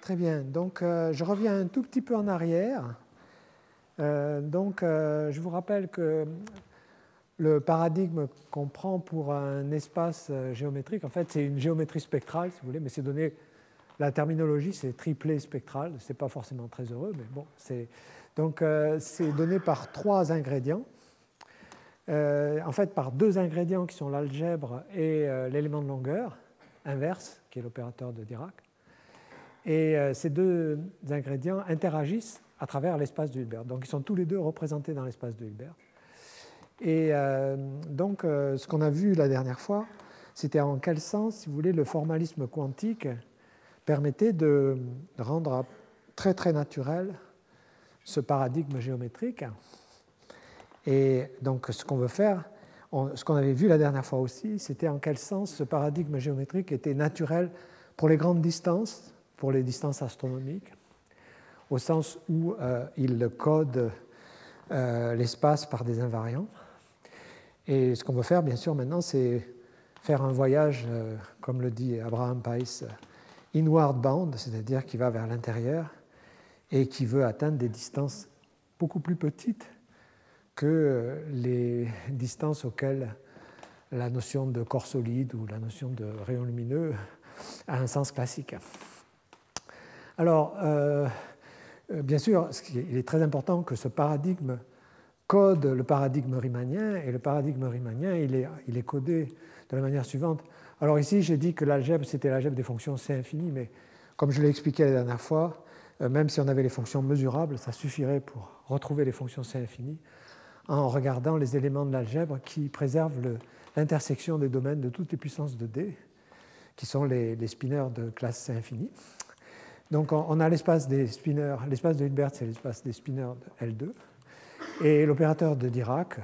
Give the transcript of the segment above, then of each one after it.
très bien. Donc, je reviens un tout petit peu en arrière. Je vous rappelle que le paradigme qu'on prend pour un espace géométrique, en fait, c'est une géométrie spectrale, si vous voulez, mais c'est donné, la terminologie, c'est triplé spectral. Ce n'est pas forcément très heureux, mais bon, c'est donné par trois ingrédients. En fait, par deux ingrédients qui sont l'algèbre et l'élément de longueur inverse, qui est l'opérateur de Dirac. Et ces deux ingrédients interagissent à travers l'espace de Hilbert. Donc, ils sont tous les deux représentés dans l'espace de Hilbert. Et ce qu'on a vu la dernière fois, c'était en quel sens, si vous voulez, le formalisme quantique permettait de rendre très, très naturel ce paradigme géométrique. Et donc, ce qu'on veut faire, ce qu'on avait vu la dernière fois aussi, c'était en quel sens ce paradigme géométrique était naturel pour les grandes distances, pour les distances astronomiques, au sens où il code l'espace par des invariants. Et ce qu'on veut faire, bien sûr, maintenant, c'est faire un voyage, comme le dit Abraham Pais, inward bound, c'est-à-dire qui va vers l'intérieur et qui veut atteindre des distances beaucoup plus petites que les distances auxquelles la notion de corps solide ou la notion de rayon lumineux a un sens classique. Alors, bien sûr, il est très important que ce paradigme code le paradigme riemanien, et le paradigme riemanien, il est codé de la manière suivante. Alors ici, j'ai dit que l'algèbre, c'était l'algèbre des fonctions C infinies, mais comme je l'ai expliqué la dernière fois, même si on avait les fonctions mesurables, ça suffirait pour retrouver les fonctions C infinies en regardant les éléments de l'algèbre qui préservent l'intersection des domaines de toutes les puissances de D, qui sont les spinors de classe C infinie. Donc on a l'espace des spinors, l'espace de Hilbert, c'est l'espace des spinors de L2. Et l'opérateur de Dirac,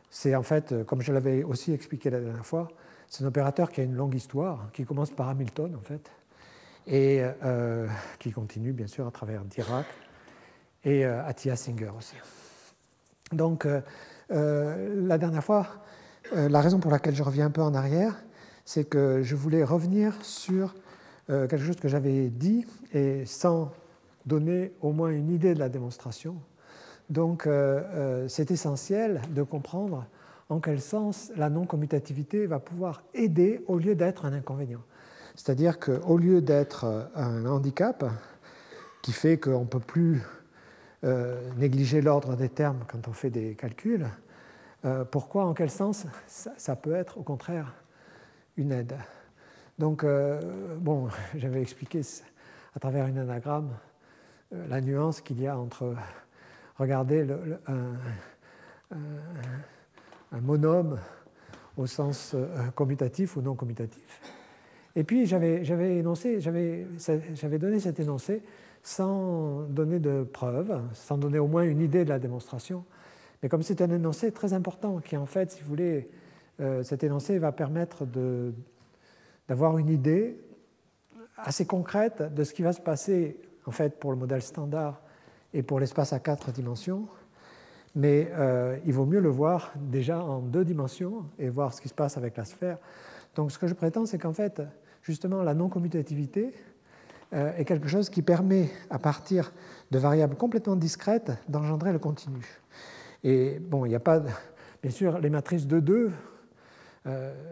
c'est en fait, comme je l'avais aussi expliqué la dernière fois, c'est un opérateur qui a une longue histoire, qui commence par Hamilton en fait, et qui continue bien sûr à travers Dirac et Atiyah-Singer aussi. Donc la dernière fois, la raison pour laquelle je reviens un peu en arrière, c'est que je voulais revenir sur quelque chose que j'avais dit et sans donner au moins une idée de la démonstration. Donc, c'est essentiel de comprendre en quel sens la non-commutativité va pouvoir aider au lieu d'être un inconvénient. C'est-à-dire qu'au lieu d'être un handicap qui fait qu'on ne peut plus négliger l'ordre des termes quand on fait des calculs, pourquoi, en quel sens ça peut être au contraire une aide. Donc, bon, j'avais expliqué à travers une anagramme la nuance qu'il y a entre regarder un monôme au sens commutatif ou non commutatif. Et puis j'avais donné cet énoncé sans donner de preuves, sans donner au moins une idée de la démonstration. Mais comme c'est un énoncé très important qui, en fait, si vous voulez, cet énoncé va permettre d'avoir une idée assez concrète de ce qui va se passer, en fait, pour le modèle standard et pour l'espace à 4 dimensions, mais il vaut mieux le voir déjà en 2 dimensions et voir ce qui se passe avec la sphère. Donc ce que je prétends, c'est qu'en fait, justement, la non-commutativité est quelque chose qui permet, à partir de variables complètement discrètes, d'engendrer le continu. Et bon, il n'y a pas, bien sûr, les matrices de 2,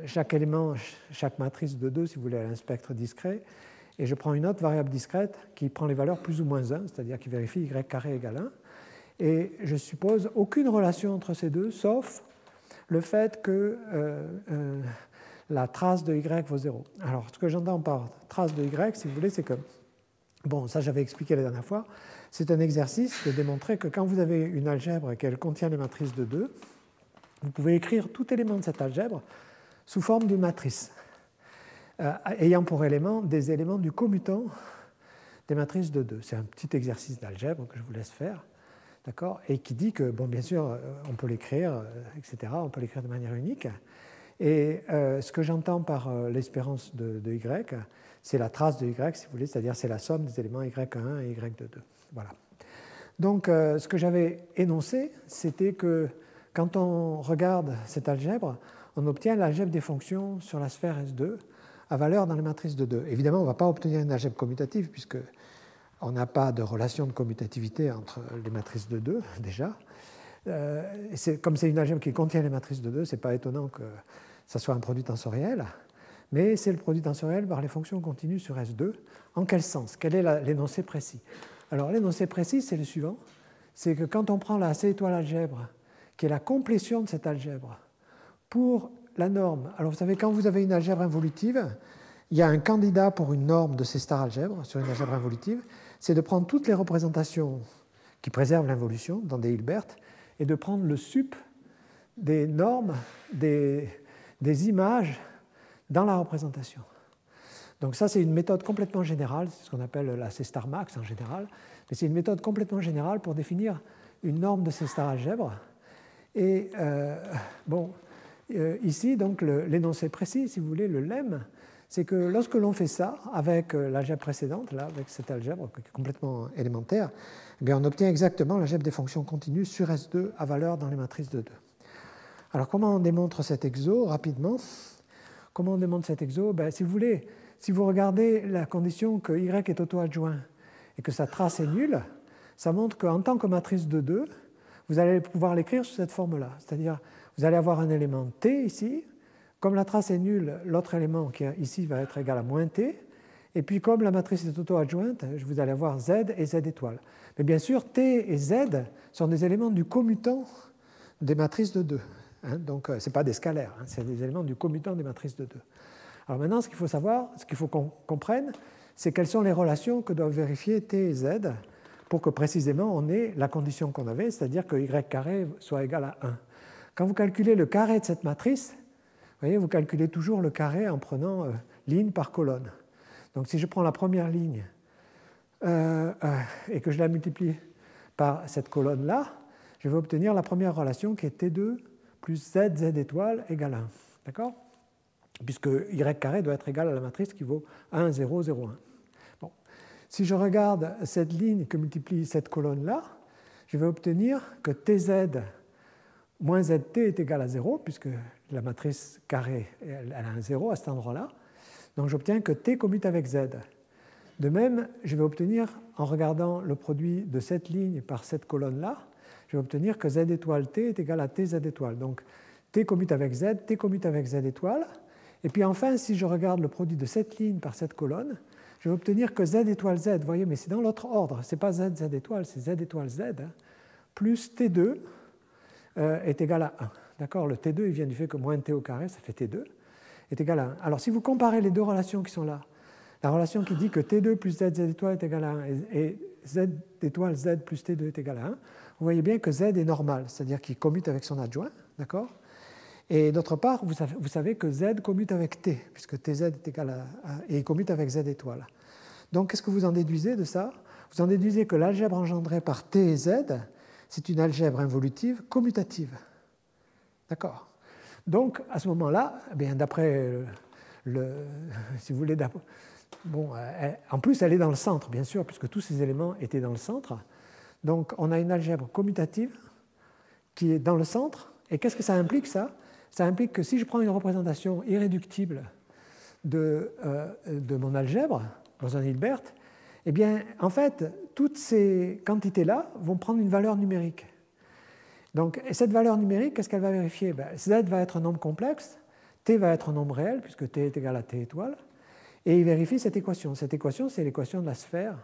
chaque élément, chaque matrice de 2, si vous voulez, a un spectre discret. Et je prends une autre variable discrète qui prend les valeurs plus ou moins 1, c'est-à-dire qui vérifie y carré égale 1. Et je suppose aucune relation entre ces deux, sauf le fait que la trace de y vaut 0. Alors, ce que j'entends par trace de y, si vous voulez, c'est que, bon, ça j'avais expliqué la dernière fois, c'est un exercice de démontrer que quand vous avez une algèbre et qu'elle contient les matrices de 2, vous pouvez écrire tout élément de cette algèbre sous forme d'une matrice. Ayant pour éléments des éléments du commutant des matrices de 2. C'est un petit exercice d'algèbre que je vous laisse faire, d'accord, et qui dit que, bon, bien sûr, on peut l'écrire, etc., on peut l'écrire de manière unique. Et ce que j'entends par l'espérance de Y, c'est la trace de Y, si vous voulez, c'est-à-dire c'est la somme des éléments Y1 et Y2. Voilà. Donc, ce que j'avais énoncé, c'était que quand on regarde cette algèbre, on obtient l'algèbre des fonctions sur la sphère S2 à valeur dans les matrices de 2. Évidemment, on ne va pas obtenir une algèbre commutative puisque on n'a pas de relation de commutativité entre les matrices de 2, déjà. Comme c'est une algèbre qui contient les matrices de 2, ce n'est pas étonnant que ça soit un produit tensoriel, mais c'est le produit tensoriel par les fonctions continues sur S2. En quel sens? Quel est l'énoncé précis? Alors l'énoncé précis, c'est le suivant, c'est que quand on prend la C étoile algèbre, qui est la complétion de cette algèbre, pour la norme, alors vous savez, quand vous avez une algèbre involutive, il y a un candidat pour une norme de C star algèbre sur une algèbre involutive, c'est de prendre toutes les représentations qui préservent l'involution dans des Hilbert et de prendre le sup des normes, des images dans la représentation. Donc ça, c'est une méthode complètement générale, c'est ce qu'on appelle la C star max en général, mais c'est une méthode complètement générale pour définir une norme de C star algèbre. Et ici, donc, l'énoncé précis, si vous voulez, le lemme, c'est que lorsque l'on fait ça avec l'algèbre précédente, là, avec cette algèbre qui est complètement élémentaire, eh bien, on obtient exactement l'algèbre des fonctions continues sur S2 à valeur dans les matrices de 2. Alors, comment on démontre cet exo rapidement? Comment on démontre cet exo? Si vous voulez, si vous regardez la condition que Y est auto-adjoint et que sa trace est nulle, ça montre qu'en tant que matrice de 2, vous allez pouvoir l'écrire sous cette forme-là. C'est-à-dire, vous allez avoir un élément T ici. Comme la trace est nulle, l'autre élément qui est ici va être égal à moins T. Et puis, comme la matrice est auto-adjointe, vous allez avoir Z et Z étoile. Mais bien sûr, T et Z sont des éléments du commutant des matrices de 2. Donc, ce n'est pas des scalaires, c'est des éléments du commutant des matrices de 2. Alors maintenant, ce qu'il faut savoir, ce qu'il faut qu'on comprenne, c'est quelles sont les relations que doivent vérifier T et Z pour que précisément on ait la condition qu'on avait, c'est-à-dire que Y carré soit égal à 1. Quand vous calculez le carré de cette matrice, vous voyez, vous calculez toujours le carré en prenant ligne par colonne. Donc si je prends la première ligne et que je la multiplie par cette colonne-là, je vais obtenir la première relation qui est T2 plus Z, Z étoile égale 1. D'accord? Puisque Y carré doit être égal à la matrice qui vaut 1, 0, 0, 1. Bon. Si je regarde cette ligne que multiplie cette colonne-là, je vais obtenir que TZ moins ZT est égal à 0, puisque la matrice carrée elle a un 0 à cet endroit-là. Donc j'obtiens que T commute avec Z. De même, je vais obtenir, en regardant le produit de cette ligne par cette colonne-là, je vais obtenir que Z étoile T est égal à TZ étoile. Donc T commute avec Z, T commute avec Z étoile. Et puis enfin, si je regarde le produit de cette ligne par cette colonne, je vais obtenir que Z étoile Z, vous voyez, mais c'est dans l'autre ordre, ce n'est pas Z, Z étoile, c'est Z étoile Z, plus T2 est égal à 1. D'accord? Le T2, il vient du fait que moins T au carré, ça fait T2, est égal à 1. Alors si vous comparez les deux relations qui sont là, la relation qui dit que T2 plus Z, Z étoile est égal à 1 et Z étoile Z plus T2 est égal à 1, vous voyez bien que Z est normal, c'est-à-dire qu'il commute avec son adjoint, d'accord? Et d'autre part, vous savez que Z commute avec T, puisque TZ est égal à et il commute avec Z étoile. Donc, qu'est-ce que vous en déduisez de ça? Vous en déduisez que l'algèbre engendrée par T et Z, c'est une algèbre involutive commutative. D'accord? Donc, à ce moment-là, d'après si vous voulez, en plus, elle est dans le centre, bien sûr, puisque tous ces éléments étaient dans le centre. Donc, on a une algèbre commutative qui est dans le centre. Et qu'est-ce que ça implique, ça? Ça implique que si je prends une représentation irréductible de mon algèbre dans un Hilbert, eh bien, en fait, toutes ces quantités-là vont prendre une valeur numérique. Donc, cette valeur numérique, qu'est-ce qu'elle va vérifier? Z va être un nombre complexe, T va être un nombre réel, puisque T est égal à T étoile, et il vérifie cette équation. Cette équation, c'est l'équation de la sphère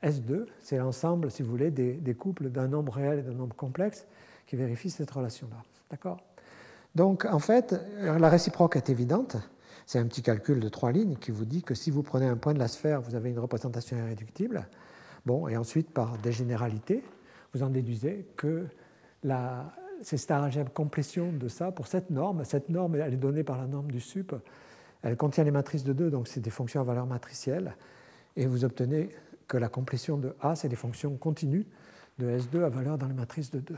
S2, c'est l'ensemble, si vous voulez, des couples d'un nombre réel et d'un nombre complexe qui vérifie cette relation-là. D'accord? Donc, en fait, la réciproque est évidente. C'est un petit calcul de 3 lignes qui vous dit que si vous prenez un point de la sphère, vous avez une représentation irréductible. Bon, et ensuite, par des généralités, vous en déduisez que c'est star algèbre complétion de ça pour cette norme. Cette norme, elle est donnée par la norme du sup. Elle contient les matrices de 2, donc c'est des fonctions à valeur matricielle. Et vous obtenez que la complétion de A, c'est des fonctions continues de S2 à valeur dans les matrices de 2.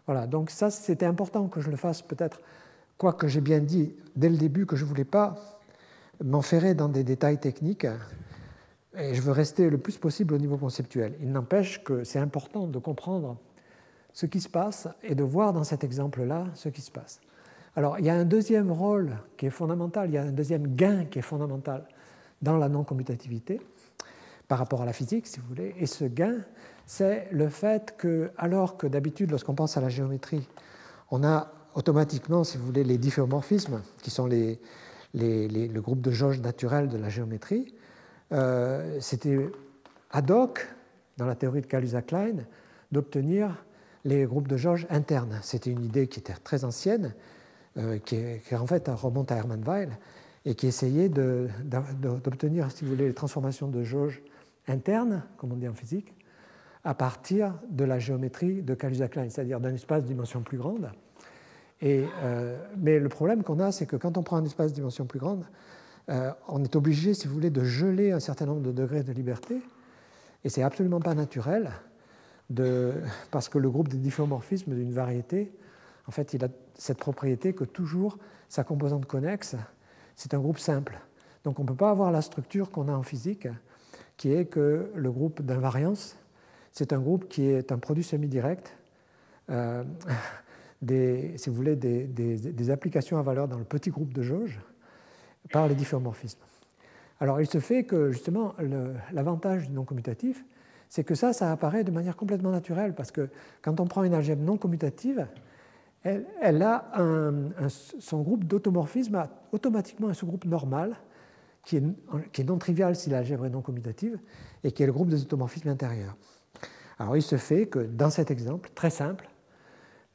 Voilà, donc ça, c'était important que je le fasse peut-être, quoique j'ai bien dit dès le début que je ne voulais pas m'enferrer dans des détails techniques, et je veux rester le plus possible au niveau conceptuel. Il n'empêche que c'est important de comprendre ce qui se passe et de voir dans cet exemple-là ce qui se passe. Alors, il y a un deuxième rôle qui est fondamental, il y a un deuxième gain qui est fondamental dans la non-commutativité, par rapport à la physique, si vous voulez. Et ce gain, c'est le fait que, alors que d'habitude, lorsqu'on pense à la géométrie, on a automatiquement, si vous voulez, les difféomorphismes, qui sont le groupe de jauges naturelles de la géométrie, c'était ad hoc, dans la théorie de Kaluza-Klein, d'obtenir les groupes de jauges internes. C'était une idée qui était très ancienne, qui en fait remonte à Hermann Weyl, et qui essayait d'obtenir, si vous voulez, les transformations de jauges internes, comme on dit en physique, à partir de la géométrie de Kaluza-Klein, c'est-à-dire d'un espace de dimension plus grande. Mais le problème qu'on a, c'est que quand on prend un espace de dimension plus grande, on est obligé, si vous voulez, de geler un certain nombre de degrés de liberté, et c'est absolument pas naturel, parce que le groupe des difféomorphismes d'une variété, en fait, il a cette propriété que toujours sa composante connexe, c'est un groupe simple. Donc on ne peut pas avoir la structure qu'on a en physique, qui est que le groupe d'invariance, c'est un groupe qui est un produit semi-direct si vous voulez, des applications à valeur dans le petit groupe de jauge par les difféomorphismes. Alors il se fait que justement l'avantage du non-commutatif, c'est que ça apparaît de manière complètement naturelle, parce que quand on prend une algèbre non commutative, elle a son groupe d'automorphisme a automatiquement un sous-groupe normal qui est non trivial si l'algèbre est non commutative et qui est le groupe des automorphismes intérieurs. Alors il se fait que dans cet exemple très simple,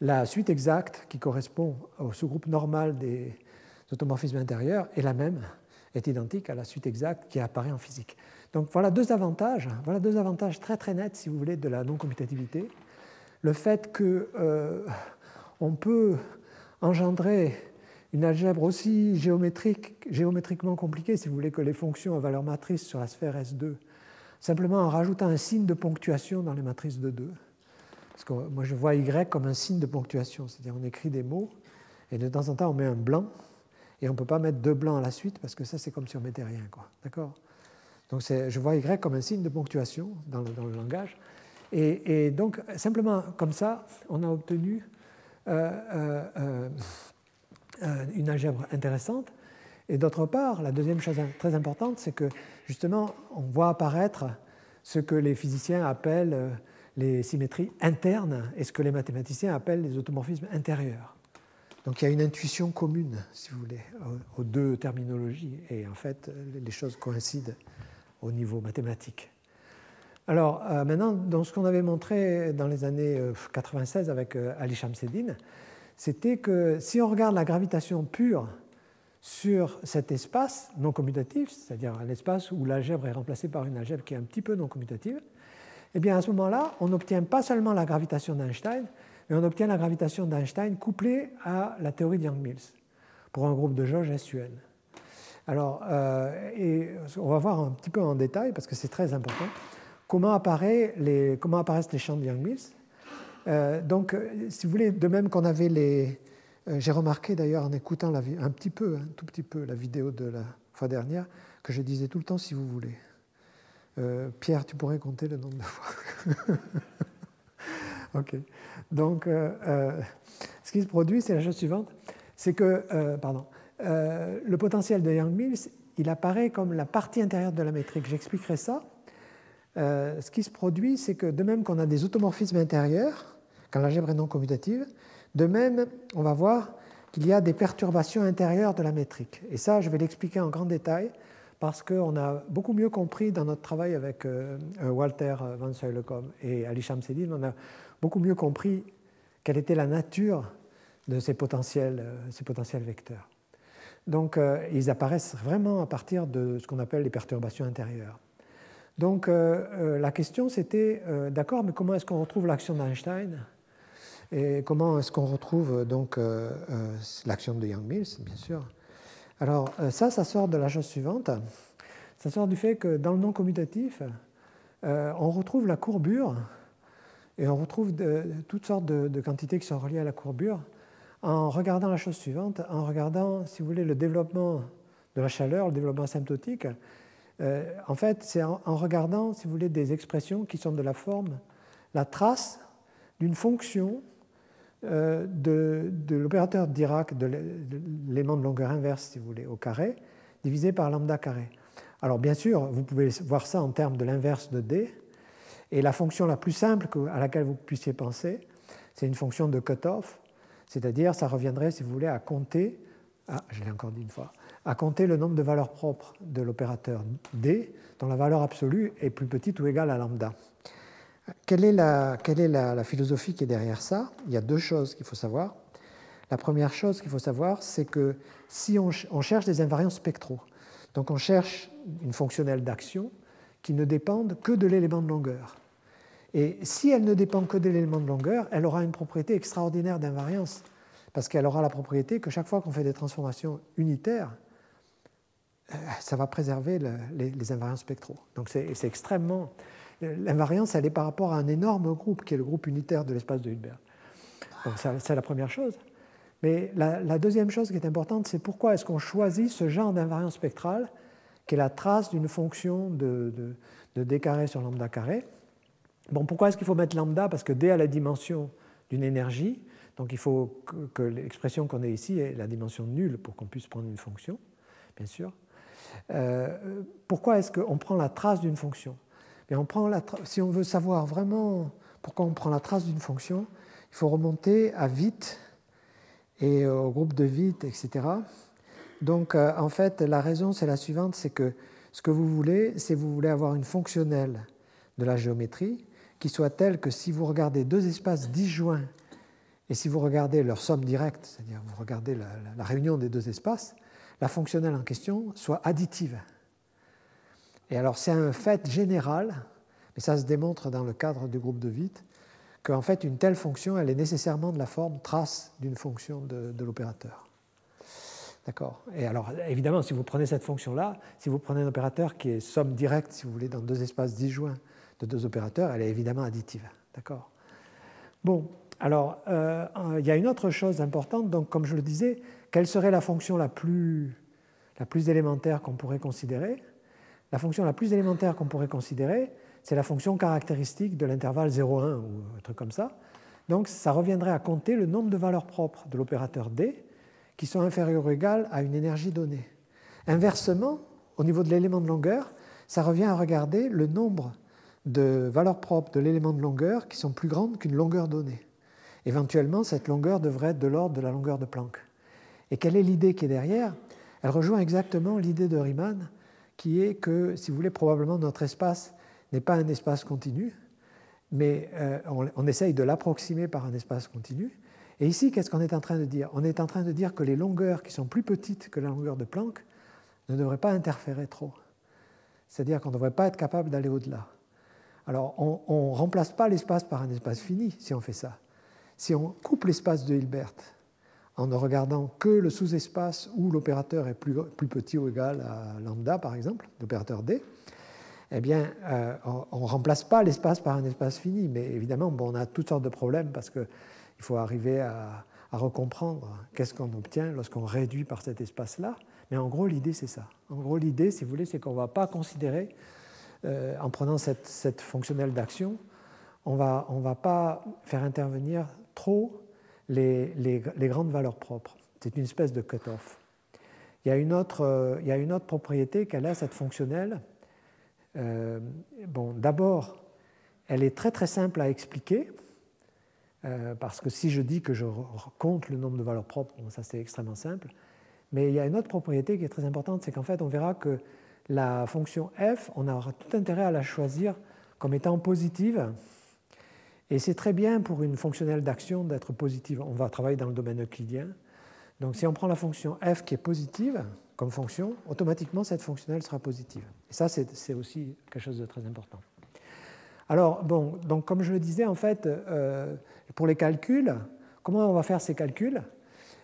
la suite exacte qui correspond au sous-groupe normal des automorphismes intérieurs est la même, est identique à la suite exacte qui apparaît en physique. Donc voilà deux avantages très très nets, si vous voulez, de la non-commutativité. Le fait qu'on peut engendrer une algèbre aussi géométriquement compliquée, si vous voulez, que les fonctions à valeur matrice sur la sphère S2, simplement en rajoutant un signe de ponctuation dans les matrices de 2. Parce que moi, je vois Y comme un signe de ponctuation, c'est-à-dire on écrit des mots, et de temps en temps, on met un blanc, et on ne peut pas mettre deux blancs à la suite, parce que ça, c'est comme si on ne mettait rien. D'accord ? Donc, je vois Y comme un signe de ponctuation dans le langage. Et donc, simplement comme ça, on a obtenu une algèbre intéressante. Et d'autre part, la deuxième chose très importante, c'est que justement, on voit apparaître ce que les physiciens appellent les symétries internes et ce que les mathématiciens appellent les automorphismes intérieurs. Donc il y a une intuition commune, si vous voulez, aux deux terminologies, et en fait, les choses coïncident au niveau mathématique. Alors maintenant, dans ce qu'on avait montré dans les années 96 avec Ali Shamseddine, c'était que si on regarde la gravitation pure sur cet espace non commutatif, c'est-à-dire un espace où l'algèbre est remplacée par une algèbre qui est un petit peu non commutative, eh bien à ce moment-là, on n'obtient pas seulement la gravitation d'Einstein, mais on obtient la gravitation d'Einstein couplée à la théorie de Yang-Mills pour un groupe de jauge SUN. Alors, on va voir un petit peu en détail, parce que c'est très important, comment apparaissent les champs de Yang-Mills. Donc, si vous voulez, de même qu'on avait les... j'ai remarqué d'ailleurs en écoutant un tout petit peu la vidéo de la fois dernière, que je disais tout le temps « si vous voulez ». Pierre, tu pourrais compter le nombre de fois. OK. Donc, ce qui se produit, c'est la chose suivante, c'est que le potentiel de Yang-Mills, il apparaît comme la partie intérieure de la métrique. J'expliquerai ça. Ce qui se produit, c'est que de même qu'on a des automorphismes intérieurs, quand l'algèbre est non commutative, de même, on va voir qu'il y a des perturbations intérieures de la métrique. Et ça, je vais l'expliquer en grand détail, parce qu'on a beaucoup mieux compris dans notre travail avec Walter Van Seulekom et Ali Shamseddine, on a beaucoup mieux compris quelle était la nature de ces potentiels vecteurs. Donc, ils apparaissent vraiment à partir de ce qu'on appelle les perturbations intérieures. Donc, la question, c'était, d'accord, mais comment est-ce qu'on retrouve l'action d'Einstein et comment est-ce qu'on retrouve donc l'action de Yang-Mills, bien sûr. Alors, ça sort de la chose suivante. Ça sort du fait que dans le non-commutatif, on retrouve la courbure et on retrouve toutes sortes de quantités qui sont reliées à la courbure en regardant la chose suivante, en regardant, si vous voulez, le développement de la chaleur, le développement asymptotique. En fait, c'est en regardant, si vous voulez, des expressions qui sont de la forme, la trace d'une fonction de l'opérateur Dirac de l'élément de longueur inverse, si vous voulez, au carré, divisé par lambda carré. Alors bien sûr, vous pouvez voir ça en termes de l'inverse de D, et la fonction la plus simple à laquelle vous puissiez penser, c'est une fonction de cutoff, c'est-à-dire ça reviendrait, si vous voulez, à compter, je l'ai encore dit une fois, à compter le nombre de valeurs propres de l'opérateur D, dont la valeur absolue est plus petite ou égale à lambda. Quelle est la philosophie qui est derrière ça? Il y a deux choses qu'il faut savoir. La première chose qu'il faut savoir, c'est que si on cherche des invariants spectraux, donc on cherche une fonctionnelle d'action qui ne dépendent que de l'élément de longueur. Et si elle ne dépend que de l'élément de longueur, elle aura une propriété extraordinaire d'invariance, parce qu'elle aura la propriété que chaque fois qu'on fait des transformations unitaires, ça va préserver les invariants spectraux. Donc c'est extrêmement... L'invariance, elle est par rapport à un énorme groupe, qui est le groupe unitaire de l'espace de Hilbert. Donc c'est la première chose. Mais la deuxième chose qui est importante, c'est pourquoi est-ce qu'on choisit ce genre d'invariance spectrale, qui est la trace d'une fonction de d carré sur lambda carré. Bon, pourquoi est-ce qu'il faut mettre lambda? Parce que d a la dimension d'une énergie, donc il faut que l'expression qu'on ait ici ait la dimension nulle pour qu'on puisse prendre une fonction, bien sûr. Pourquoi est-ce qu'on prend la trace d'une fonction? Mais si on veut savoir vraiment pourquoi on prend la trace d'une fonction, il faut remonter à Witt et au groupe de Witt, etc. Donc, en fait, la raison, c'est la suivante, c'est que ce que vous voulez, c'est vous voulez avoir une fonctionnelle de la géométrie qui soit telle que si vous regardez deux espaces disjoints et si vous regardez leur somme directe, c'est-à-dire vous regardez la réunion des deux espaces, la fonctionnelle en question soit additive. Et alors, c'est un fait général, mais ça se démontre dans le cadre du groupe de Witt, qu'en fait, une telle fonction, elle est nécessairement de la forme trace d'une fonction de l'opérateur. D'accord. Et alors, évidemment, si vous prenez cette fonction-là, si vous prenez un opérateur qui est somme directe, si vous voulez, dans deux espaces disjoints de deux opérateurs, elle est évidemment additive. D'accord. Bon, alors, il y a une autre chose importante. Donc, comme je le disais, quelle serait la fonction la plus élémentaire qu'on pourrait considérer? La fonction la plus élémentaire qu'on pourrait considérer, c'est la fonction caractéristique de l'intervalle 0,1 ou un truc comme ça. Donc, ça reviendrait à compter le nombre de valeurs propres de l'opérateur D qui sont inférieures ou égales à une énergie donnée. Inversement, au niveau de l'élément de longueur, ça revient à regarder le nombre de valeurs propres de l'élément de longueur qui sont plus grandes qu'une longueur donnée. Éventuellement, cette longueur devrait être de l'ordre de la longueur de Planck. Et quelle est l'idée qui est derrière? Elle rejoint exactement l'idée de Riemann, qui est que, si vous voulez, probablement notre espace n'est pas un espace continu, mais on essaye de l'approximer par un espace continu. Et ici, qu'est-ce qu'on est en train de dire? On est en train de dire que les longueurs qui sont plus petites que la longueur de Planck ne devraient pas interférer trop. C'est-à-dire qu'on ne devrait pas être capable d'aller au-delà. Alors, on ne remplace pas l'espace par un espace fini si on fait ça. Si on coupe l'espace de Hilbert en ne regardant que le sous-espace où l'opérateur est plus petit ou égal à lambda, par exemple, l'opérateur D, eh bien, on ne remplace pas l'espace par un espace fini. Mais évidemment, bon, on a toutes sortes de problèmes parce qu'il faut arriver à recomprendre qu'est-ce qu'on obtient lorsqu'on réduit par cet espace-là. Mais en gros, l'idée, c'est ça. En gros, l'idée, si vous voulez, c'est qu'on ne va pas considérer, en prenant cette fonctionnelle d'action, on va pas faire intervenir trop les grandes valeurs propres. C'est une espèce de cut-off. Il y a une autre propriété qu'elle a, cette fonctionnelle. Bon, d'abord, elle est très très simple à expliquer, parce que si je dis que je compte le nombre de valeurs propres, bon, ça c'est extrêmement simple. Mais il y a une autre propriété qui est très importante, c'est qu'en fait, on verra que la fonction f, on aura tout intérêt à la choisir comme étant positive. Et c'est très bien pour une fonctionnelle d'action d'être positive. On va travailler dans le domaine euclidien. Donc si on prend la fonction f qui est positive comme fonction, automatiquement cette fonctionnelle sera positive. Et ça, c'est aussi quelque chose de très important. Alors, bon, donc comme je le disais, en fait, pour les calculs, comment on va faire ces calculs?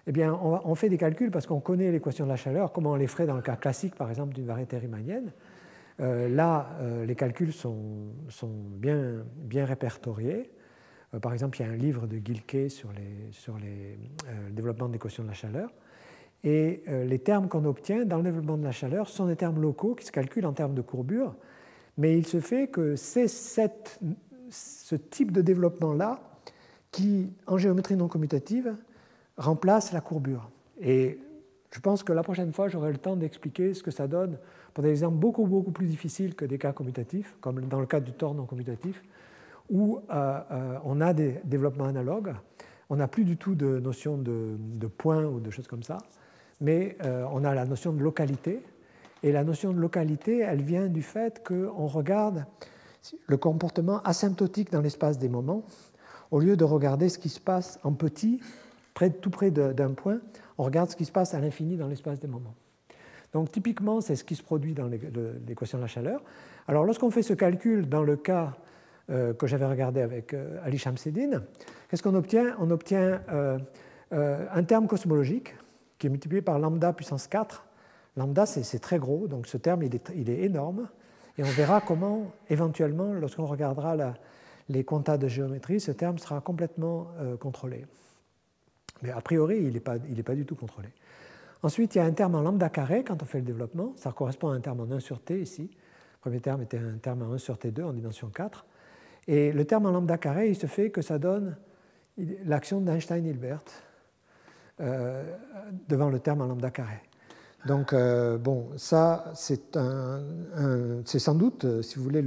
Eh bien, on fait des calculs parce qu'on connaît l'équation de la chaleur, comment on les ferait dans le cas classique, par exemple, d'une variété riemannienne. Là, les calculs sont bien répertoriés. Par exemple, il y a un livre de Gilkey sur le développement de l'équation de la chaleur. Et les termes qu'on obtient dans le développement de la chaleur sont des termes locaux qui se calculent en termes de courbure. Mais il se fait que c'est ce type de développement-là qui, en géométrie non commutative, remplace la courbure. Et Je pense que la prochaine fois, j'aurai le temps d'expliquer ce que ça donne pour des exemples beaucoup, beaucoup plus difficiles que des cas commutatifs, comme dans le cas du tort non commutatif, où on a des développements analogues. On n'a plus du tout de notion de point ou de choses comme ça, mais on a la notion de localité. Et la notion de localité, elle vient du fait qu'on regarde le comportement asymptotique dans l'espace des moments, au lieu de regarder ce qui se passe en petit, tout près d'un point, on regarde ce qui se passe à l'infini dans l'espace des moments. Donc typiquement, c'est ce qui se produit dans l'équation de la chaleur. Alors lorsqu'on fait ce calcul dans le cas que j'avais regardé avec Ali Shamseddine, qu'est-ce qu'on obtient? On obtient un terme cosmologique qui est multiplié par lambda puissance 4. Lambda, c'est très gros, donc ce terme, il est énorme. Et on verra comment, éventuellement, lorsqu'on regardera les quantas de géométrie, ce terme sera complètement contrôlé. Mais a priori, il n'est pas du tout contrôlé. Ensuite, il y a un terme en lambda carré quand on fait le développement. Ça correspond à un terme en 1 sur t ici. Le premier terme était un terme en 1 sur t2 en dimension 4. Et le terme en lambda carré, il se fait que ça donne l'action d'Einstein-Hilbert devant le terme en lambda carré. Donc, bon, ça, c'est sans doute, si vous voulez,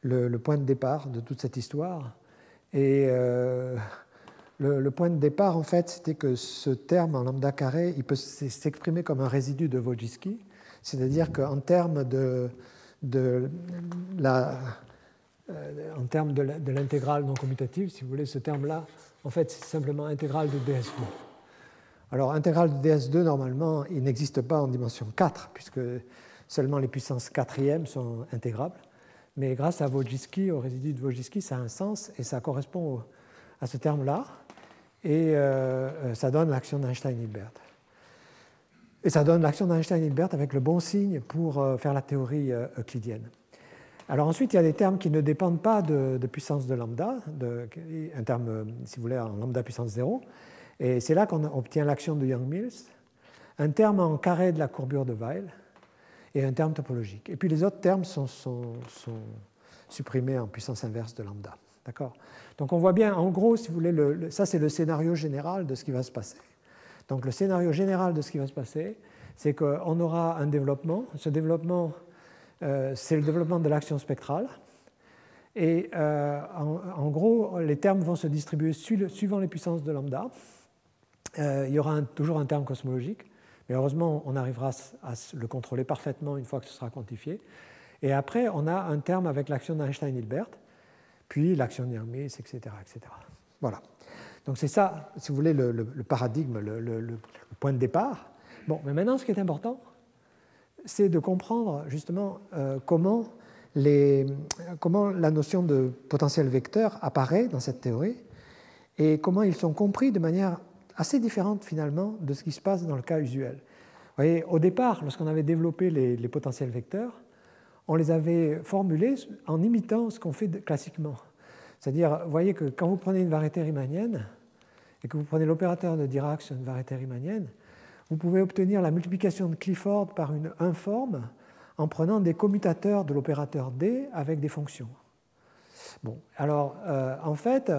le point de départ de toute cette histoire. Et le point de départ, en fait, c'était que ce terme en lambda carré, il peut s'exprimer comme un résidu de Wojcicki, c'est-à-dire qu'en termes de l'intégrale non commutative, si vous voulez, ce terme-là, en fait, c'est simplement intégrale de ds2. Alors, intégrale de ds2, normalement, il n'existe pas en dimension 4, puisque seulement les puissances quatrièmes sont intégrables. Mais grâce à Wojcicki, au résidu de Wojcicki, ça a un sens et ça correspond à ce terme-là. Et ça donne l'action d'Einstein-Hilbert. Et ça donne l'action d'Einstein-Hilbert avec le bon signe pour faire la théorie euclidienne. Alors ensuite, il y a des termes qui ne dépendent pas de puissance de lambda, un terme, si vous voulez, en lambda puissance 0. Et c'est là qu'on obtient l'action de Young-Mills, un terme en carré de la courbure de Weyl et un terme topologique. Et puis les autres termes sont supprimés en puissance inverse de lambda. D'accord ? Donc on voit bien, en gros, si vous voulez, ça c'est le scénario général de ce qui va se passer. Donc le scénario général de ce qui va se passer, c'est qu'on aura un développement. Ce développement, c'est le développement de l'action spectrale. Et en gros, les termes vont se distribuer suivant les puissances de lambda. Il y aura toujours un terme cosmologique, mais heureusement, on arrivera à le contrôler parfaitement une fois que ce sera quantifié. Et après, on a un terme avec l'action d'Einstein-Hilbert, puis l'action de Young-Mills, etc., etc. Voilà. Donc c'est ça, si vous voulez, le paradigme, le point de départ. Bon, mais maintenant, ce qui est important, c'est de comprendre justement comment la notion de potentiel vecteur apparaît dans cette théorie et comment ils sont compris de manière assez différente finalement de ce qui se passe dans le cas usuel. Vous voyez, au départ, lorsqu'on avait développé les potentiels vecteurs, on les avait formulés en imitant ce qu'on fait classiquement. C'est-à-dire, vous voyez que quand vous prenez une variété riemannienne et que vous prenez l'opérateur de Dirac sur une variété riemannienne, vous pouvez obtenir la multiplication de Clifford par une informe en prenant des commutateurs de l'opérateur D avec des fonctions. Bon, alors, en fait,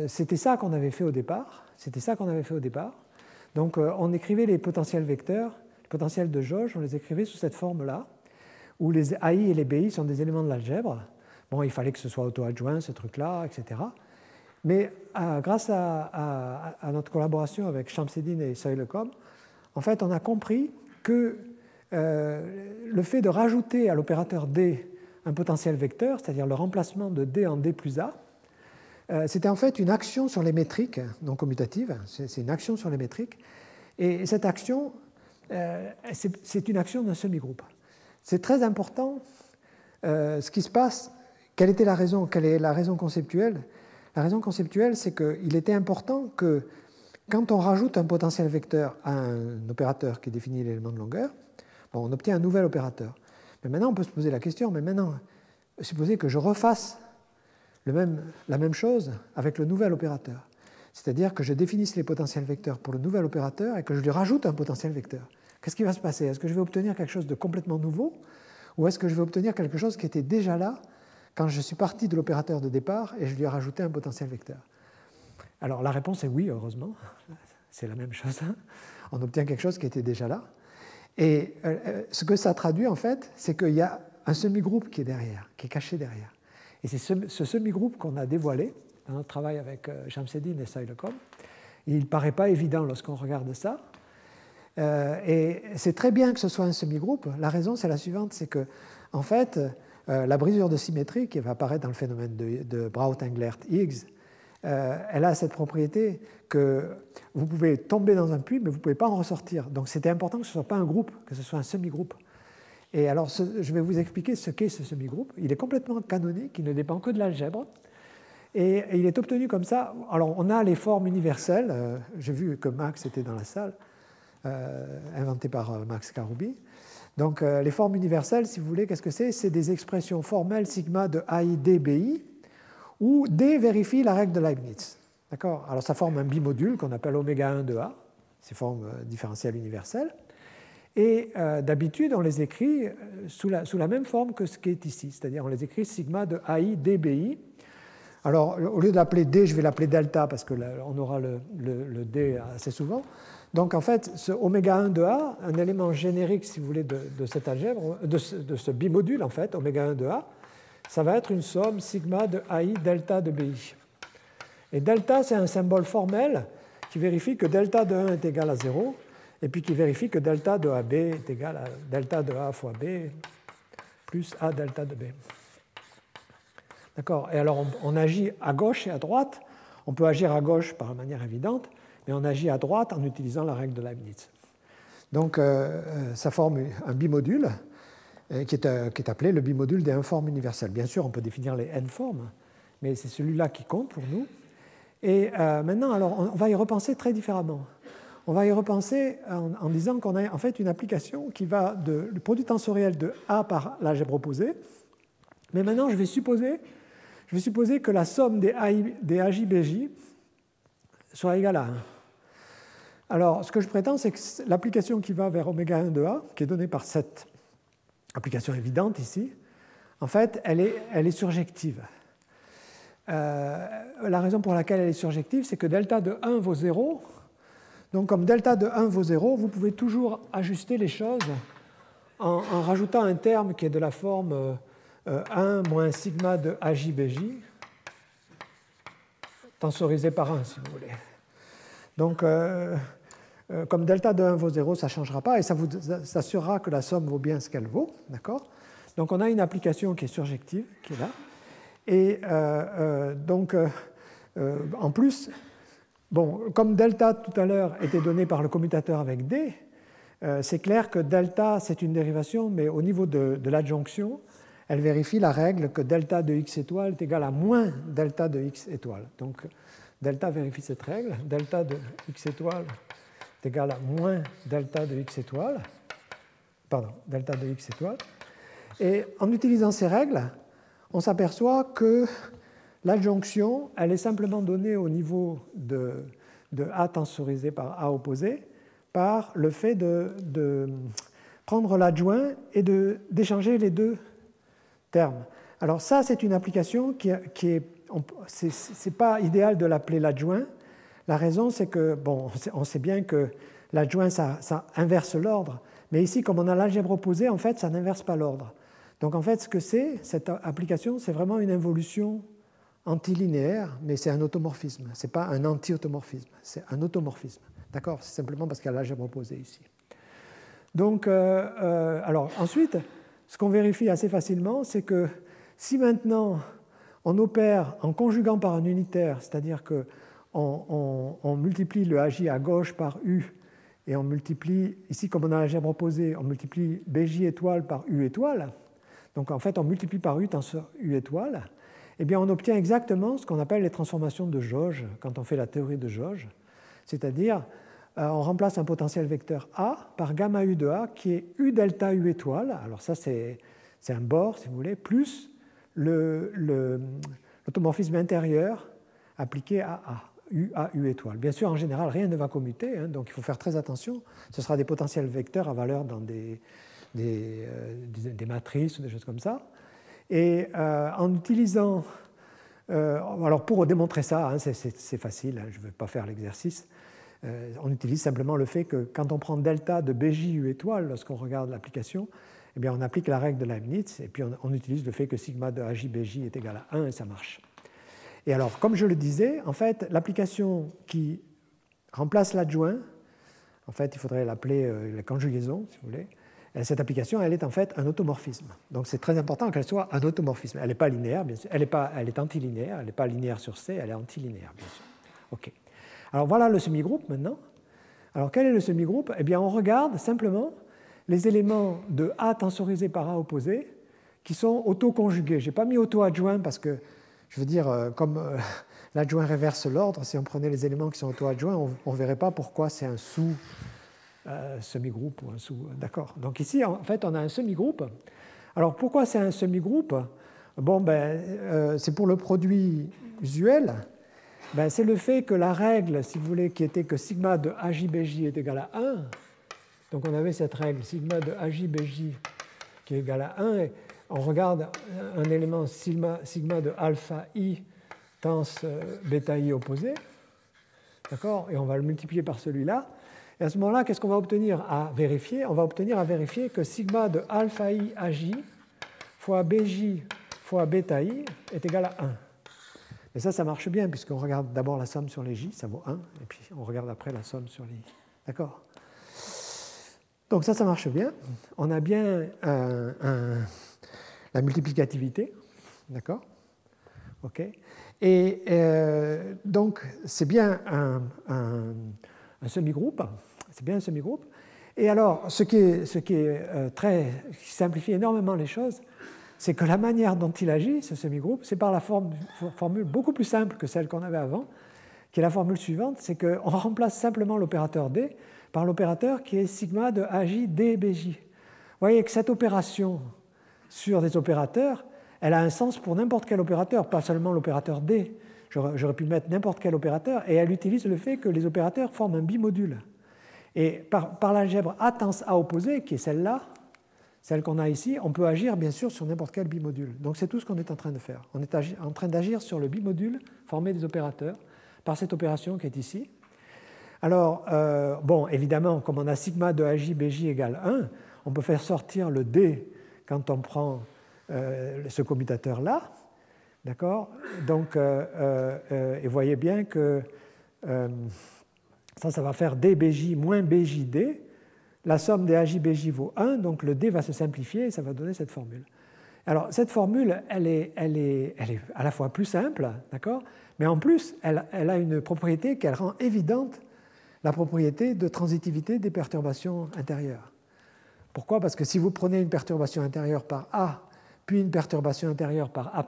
c'était ça qu'on avait fait au départ. Donc, on écrivait les potentiels vecteurs, les potentiels de jauge, on les écrivait sous cette forme-là, où les AI et les BI sont des éléments de l'algèbre. Bon, il fallait que ce soit auto-adjoint, ce truc-là, etc. Mais grâce à notre collaboration avec Shamseddine et Soilekov, en fait, on a compris que le fait de rajouter à l'opérateur D un potentiel vecteur, c'est-à-dire le remplacement de D en D plus A, c'était en fait une action sur les métriques non commutatives, c'est une action sur les métriques, et cette action, c'est une action d'un semi-groupe. C'est très important ce qui se passe. Quelle était la raison? Quelle est la raison conceptuelle? La raison conceptuelle, c'est qu'il était important que quand on rajoute un potentiel vecteur à un opérateur qui définit l'élément de longueur, bon, on obtient un nouvel opérateur. Mais maintenant, on peut se poser la question, mais maintenant, supposez que je refasse la même chose avec le nouvel opérateur. C'est-à-dire que je définisse les potentiels vecteurs pour le nouvel opérateur et que je lui rajoute un potentiel vecteur. Qu'est-ce qui va se passer? Est-ce que je vais obtenir quelque chose de complètement nouveau ou est-ce que je vais obtenir quelque chose qui était déjà là quand je suis parti de l'opérateur de départ et je lui ai rajouté un potentiel vecteur? Alors la réponse est oui, heureusement. c'est la même chose. On obtient quelque chose qui était déjà là. Et ce que ça traduit, en fait, c'est qu'il y a un semi-groupe qui est derrière, qui est caché derrière. Et c'est ce semi-groupe qu'on a dévoilé dans notre travail avec Shamseddine et Sailekom. Il ne paraît pas évident lorsqu'on regarde ça. Et c'est très bien que ce soit un semi-groupe. La raison, c'est la suivante, c'est que, en fait, la brisure de symétrie qui va apparaître dans le phénomène de Braut-Englert-Higgs, elle a cette propriété que vous pouvez tomber dans un puits, mais vous ne pouvez pas en ressortir. Donc c'était important que ce ne soit pas un groupe, que ce soit un semi-groupe. Et alors, je vais vous expliquer ce qu'est ce semi-groupe. Il est complètement canonique, il ne dépend que de l'algèbre. Et il est obtenu comme ça. Alors, on a les formes universelles. J'ai vu que Max était dans la salle, inventé par Max Karoubi. Donc, les formes universelles, si vous voulez, qu'est-ce que c'est? C'est des expressions formelles sigma de AI dBi, où D vérifie la règle de Leibniz. D'accord? Alors, ça forme un bimodule qu'on appelle oméga 1 de A, ces formes différentielles universelles. Et d'habitude, on les écrit sous la même forme que ce qui est ici, c'est-à-dire on les écrit sigma de AI dBi. Alors, au lieu de l'appeler D, je vais l'appeler delta, parce qu'on aura le D assez souvent. Donc, en fait, ce oméga 1 de A, un élément générique, si vous voulez, de cette algèbre, de ce bimodule, en fait, oméga 1 de A, ça va être une somme sigma de AI delta de BI. Et delta, c'est un symbole formel qui vérifie que delta de 1 est égal à 0, et puis qui vérifie que delta de AB est égal à delta de A fois B plus A delta de B. D'accord? Et alors, on agit à gauche et à droite. On peut agir à gauche par manière évidente, mais on agit à droite en utilisant la règle de Leibniz. Donc, ça forme un bimodule qui est appelé le bimodule des 1 formes universelles. Bien sûr, on peut définir les n formes, mais c'est celui-là qui compte pour nous. Et maintenant, alors, on va y repenser très différemment. On va y repenser en disant qu'on a en fait une application qui va du produit tensoriel de A par l'algèbre opposée. Mais maintenant, je vais supposer que la somme des AJ-BJ soit égale à 1. Alors, ce que je prétends, c'est que l'application qui va vers oméga 1 de A, qui est donnée par cette application évidente ici, en fait, elle est surjective. La raison pour laquelle elle est surjective, c'est que delta de 1 vaut 0. Donc, comme delta de 1 vaut 0, vous pouvez toujours ajuster les choses en rajoutant un terme qui est de la forme 1 moins sigma de AJ-BJ, tensorisé par 1, si vous voulez. Donc, comme delta de 1 vaut 0, ça ne changera pas, et ça vous assurera que la somme vaut bien ce qu'elle vaut. D'accord? Donc, on a une application qui est surjective, qui est là. Et donc, en plus, bon, comme delta tout à l'heure était donné par le commutateur avec D, c'est clair que delta, c'est une dérivation, mais au niveau de l'adjonction, elle vérifie la règle que delta de x étoile est égal à moins delta de x étoile. Donc, delta vérifie cette règle. Delta de x étoile est égal à moins delta de x étoile. Pardon, delta de x étoile. Et en utilisant ces règles, on s'aperçoit que l'adjonction, elle est simplement donnée au niveau de A tensorisé par A opposé par le fait de prendre l'adjoint et d'échanger les deux termes. Alors ça, c'est une application qui est c'est pas idéal de l'appeler l'adjoint. La raison, c'est que, bon, on sait bien que l'adjoint, ça inverse l'ordre, mais ici, comme on a l'algèbre opposée, en fait, ça n'inverse pas l'ordre. Donc, en fait, ce que c'est, cette application, c'est vraiment une involution antilinéaire, mais c'est un automorphisme. Ce n'est pas un anti-automorphisme, c'est un automorphisme. D'accord? C'est simplement parce qu'il y a l'algèbre opposée ici. Donc, alors, ensuite, ce qu'on vérifie assez facilement, c'est que si maintenant on opère en conjuguant par un unitaire, c'est-à-dire qu'on multiplie le AJ à gauche par U, et on multiplie, ici comme on a l'algèbre opposée, on multiplie BJ étoile par U étoile, donc en fait on multiplie par U tenseur U étoile, eh bien on obtient exactement ce qu'on appelle les transformations de jauge quand on fait la théorie de jauge, c'est-à-dire on remplace un potentiel vecteur A par gamma U de A qui est U delta U étoile, alors ça c'est un bord si vous voulez, plus l'automorphisme intérieur appliqué à A, U à U étoile. Bien sûr, en général, rien ne va commuter, hein, donc il faut faire très attention. Ce sera des potentiels vecteurs à valeur dans des matrices ou des choses comme ça. Et en utilisant... alors pour démontrer ça, hein, c'est facile, hein, je ne vais pas faire l'exercice. On utilise simplement le fait que quand on prend delta de BJ U étoile, lorsqu'on regarde l'application, eh bien, on applique la règle de Leibniz, et puis on utilise le fait que sigma de AJ BJ est égal à 1, et ça marche. Et alors, comme je le disais, en fait, l'application qui remplace l'adjoint, en fait, il faudrait l'appeler la conjugaison, si vous voulez. Et cette application, elle est en fait un automorphisme. Donc, c'est très important qu'elle soit un automorphisme. Elle n'est pas linéaire, bien sûr. Elle est antilinéaire. Elle n'est pas linéaire sur C, elle est antilinéaire, bien sûr. OK. Alors, voilà le semi-groupe maintenant. Alors, quel est le semi-groupe? Eh bien, on regarde simplement les éléments de A tensorisés par A opposé qui sont auto-conjugués. Je n'ai pas mis auto-adjoint parce que, je veux dire, comme l'adjoint réverse l'ordre, si on prenait les éléments qui sont auto-adjoints, on ne verrait pas pourquoi c'est un sous-semi-groupe ou un sous... D'accord. Donc ici, en fait, on a un semi-groupe. Alors, pourquoi c'est un semi-groupe? Bon, c'est pour le produit usuel. C'est le fait que la règle, si vous voulez, qui était que sigma de AJBJ est égal à 1. Donc, on avait cette règle, sigma de AJBJ qui est égal à 1. Et on regarde un élément sigma de alpha I tens bêta I opposé. D'accord? Et on va le multiplier par celui-là. Et à ce moment-là, qu'est-ce qu'on va obtenir à vérifier? On va obtenir à vérifier que sigma de alpha I AJ fois BJ fois bêta I est égal à 1. Et ça marche bien, puisqu'on regarde d'abord la somme sur les J, ça vaut 1, et puis on regarde après la somme sur les I. D'accord? Donc ça marche bien. On a bien la multiplicativité. D'accord? OK. Et donc, c'est bien un semi-groupe. C'est bien un semi-groupe. Et alors, ce qui simplifie énormément les choses, c'est que la manière dont il agit, ce semi-groupe, c'est par la formule beaucoup plus simple que celle qu'on avait avant, qui est la formule suivante, c'est qu'on remplace simplement l'opérateur D par l'opérateur qui est sigma de AJ DBJ. Vous voyez que cette opération sur des opérateurs, elle a un sens pour n'importe quel opérateur, pas seulement l'opérateur D. J'aurais pu mettre n'importe quel opérateur, et elle utilise le fait que les opérateurs forment un bimodule. Et par l'algèbre A tens A opposé, qui est celle-là, celle qu'on a ici, on peut agir bien sûr sur n'importe quel bimodule. Donc c'est tout ce qu'on est en train de faire. On est en train d'agir sur le bimodule formé des opérateurs par cette opération qui est ici. Alors, bon, évidemment, comme on a sigma de AJ BJ égale 1, on peut faire sortir le D quand on prend ce commutateur-là. D'accord? Donc, et voyez bien que ça va faire DBJ moins BJD. La somme des AJBJ vaut 1, donc le D va se simplifier et ça va donner cette formule. Alors, cette formule, elle est à la fois plus simple, d'accord? Mais en plus, elle a une propriété qu'elle rend évidente, la propriété de transitivité des perturbations intérieures. Pourquoi? Parce que si vous prenez une perturbation intérieure par A, puis une perturbation intérieure par A',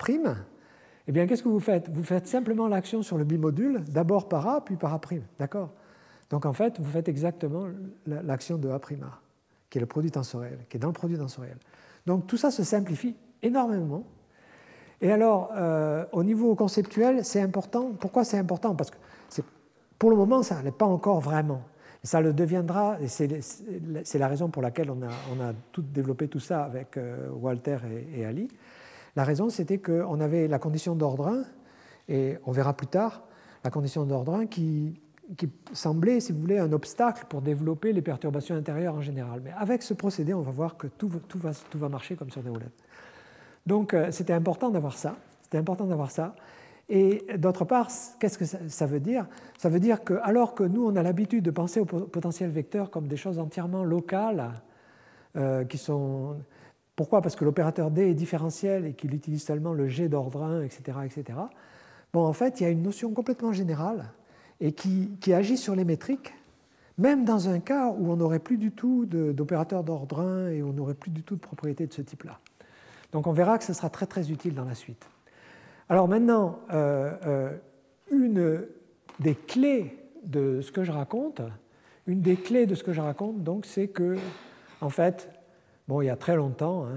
eh bien, qu'est-ce que vous faites? Vous faites simplement l'action sur le bimodule, d'abord par A, puis par A', d'accord? Donc, en fait, vous faites exactement l'action de A', qui est le produit tensoriel, qui est dans le produit tensoriel. Donc, tout ça se simplifie énormément. Et alors, au niveau conceptuel, c'est important. Pourquoi c'est important? Parce que pour le moment, ça ne l'est pas encore vraiment. Et ça le deviendra, et c'est la raison pour laquelle on a développé tout ça avec Walter et Ali. La raison, c'était qu'on avait la condition d'ordre 1, et on verra plus tard, la condition d'ordre 1 qui semblait, si vous voulez, un obstacle pour développer les perturbations intérieures en général. Mais avec ce procédé, on va voir que tout va marcher comme sur des roulettes. Donc, c'était important d'avoir ça. C'était important d'avoir ça. Et d'autre part, qu'est-ce que ça veut dire? Ça veut dire que, alors que nous, on a l'habitude de penser au potentiel vecteur comme des choses entièrement locales, qui sont... Pourquoi? Parce que l'opérateur D est différentiel et qu'il utilise seulement le G d'ordre 1, etc., etc. Bon, en fait, il y a une notion complètement générale et qui agit sur les métriques, même dans un cas où on n'aurait plus du tout d'opérateur d'ordre 1 et on n'aurait plus du tout de propriétés de ce type-là. Donc, on verra que ce sera très, très utile dans la suite. Alors maintenant, une des clés de ce que je raconte, donc, c'est que, en fait, bon, il y a très longtemps,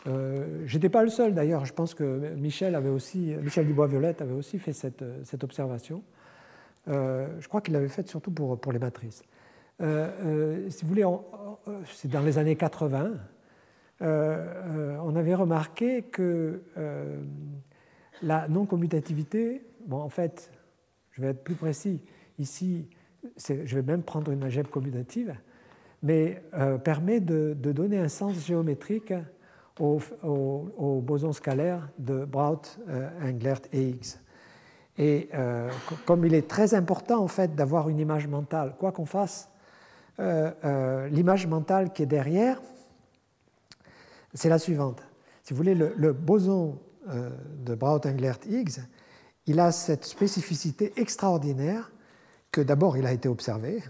je n'étais pas le seul d'ailleurs, je pense que Michel Dubois-Violette avait aussi fait cette observation. Je crois qu'il l'avait faite surtout pour les matrices. Si vous voulez, c'est dans les années 80, on avait remarqué que la non-commutativité, bon, en fait, je vais être plus précis, ici, je vais même prendre une algèbre commutative, mais permet de donner un sens géométrique au boson scalaire de Braut, Englert et Higgs. Et comme il est très important en fait d'avoir une image mentale, quoi qu'on fasse, l'image mentale qui est derrière, c'est la suivante. Si vous voulez, le boson de Braut, Englert, Higgs, il a cette spécificité extraordinaire que d'abord il a été observé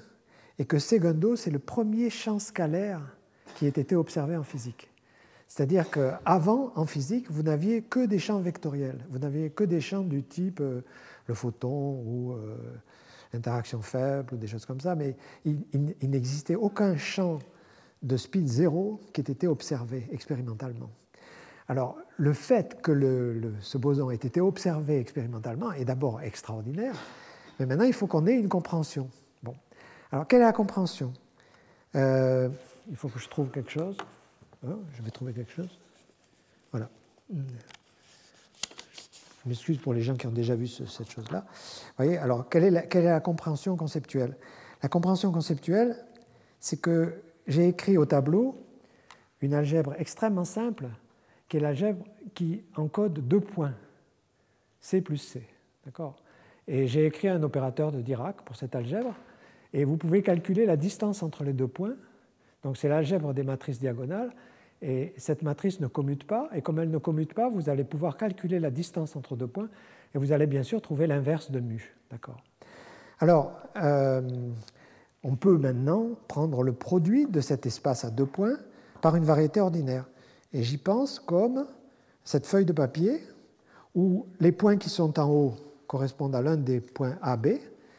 et que secondo, c'est le premier champ scalaire qui ait été observé en physique. C'est-à-dire qu'avant, en physique, vous n'aviez que des champs vectoriels, vous n'aviez que des champs du type le photon ou l'interaction faible ou des choses comme ça, mais il n'existait aucun champ de speed zéro qui ait été observé expérimentalement. Alors, le fait que ce boson ait été observé expérimentalement est d'abord extraordinaire, mais maintenant, il faut qu'on ait une compréhension. Bon. Alors, quelle est la compréhension? Il faut que je trouve quelque chose. Je vais trouver quelque chose. Voilà. Je m'excuse pour les gens qui ont déjà vu cette chose-là. Vous voyez, alors, quelle est la compréhension conceptuelle? La compréhension conceptuelle, c'est que j'ai écrit au tableau une algèbre extrêmement simple, qui est l'algèbre qui encode 2 points, C plus C. D'accord? Et j'ai écrit un opérateur de Dirac pour cette algèbre, et vous pouvez calculer la distance entre les 2 points. Donc c'est l'algèbre des matrices diagonales, et cette matrice ne commute pas, et comme elle ne commute pas, vous allez pouvoir calculer la distance entre 2 points, et vous allez bien sûr trouver l'inverse de mu. D'accord? Alors, on peut maintenant prendre le produit de cet espace à 2 points par une variété ordinaire. Et j'y pense comme cette feuille de papier où les points qui sont en haut correspondent à l'un des points AB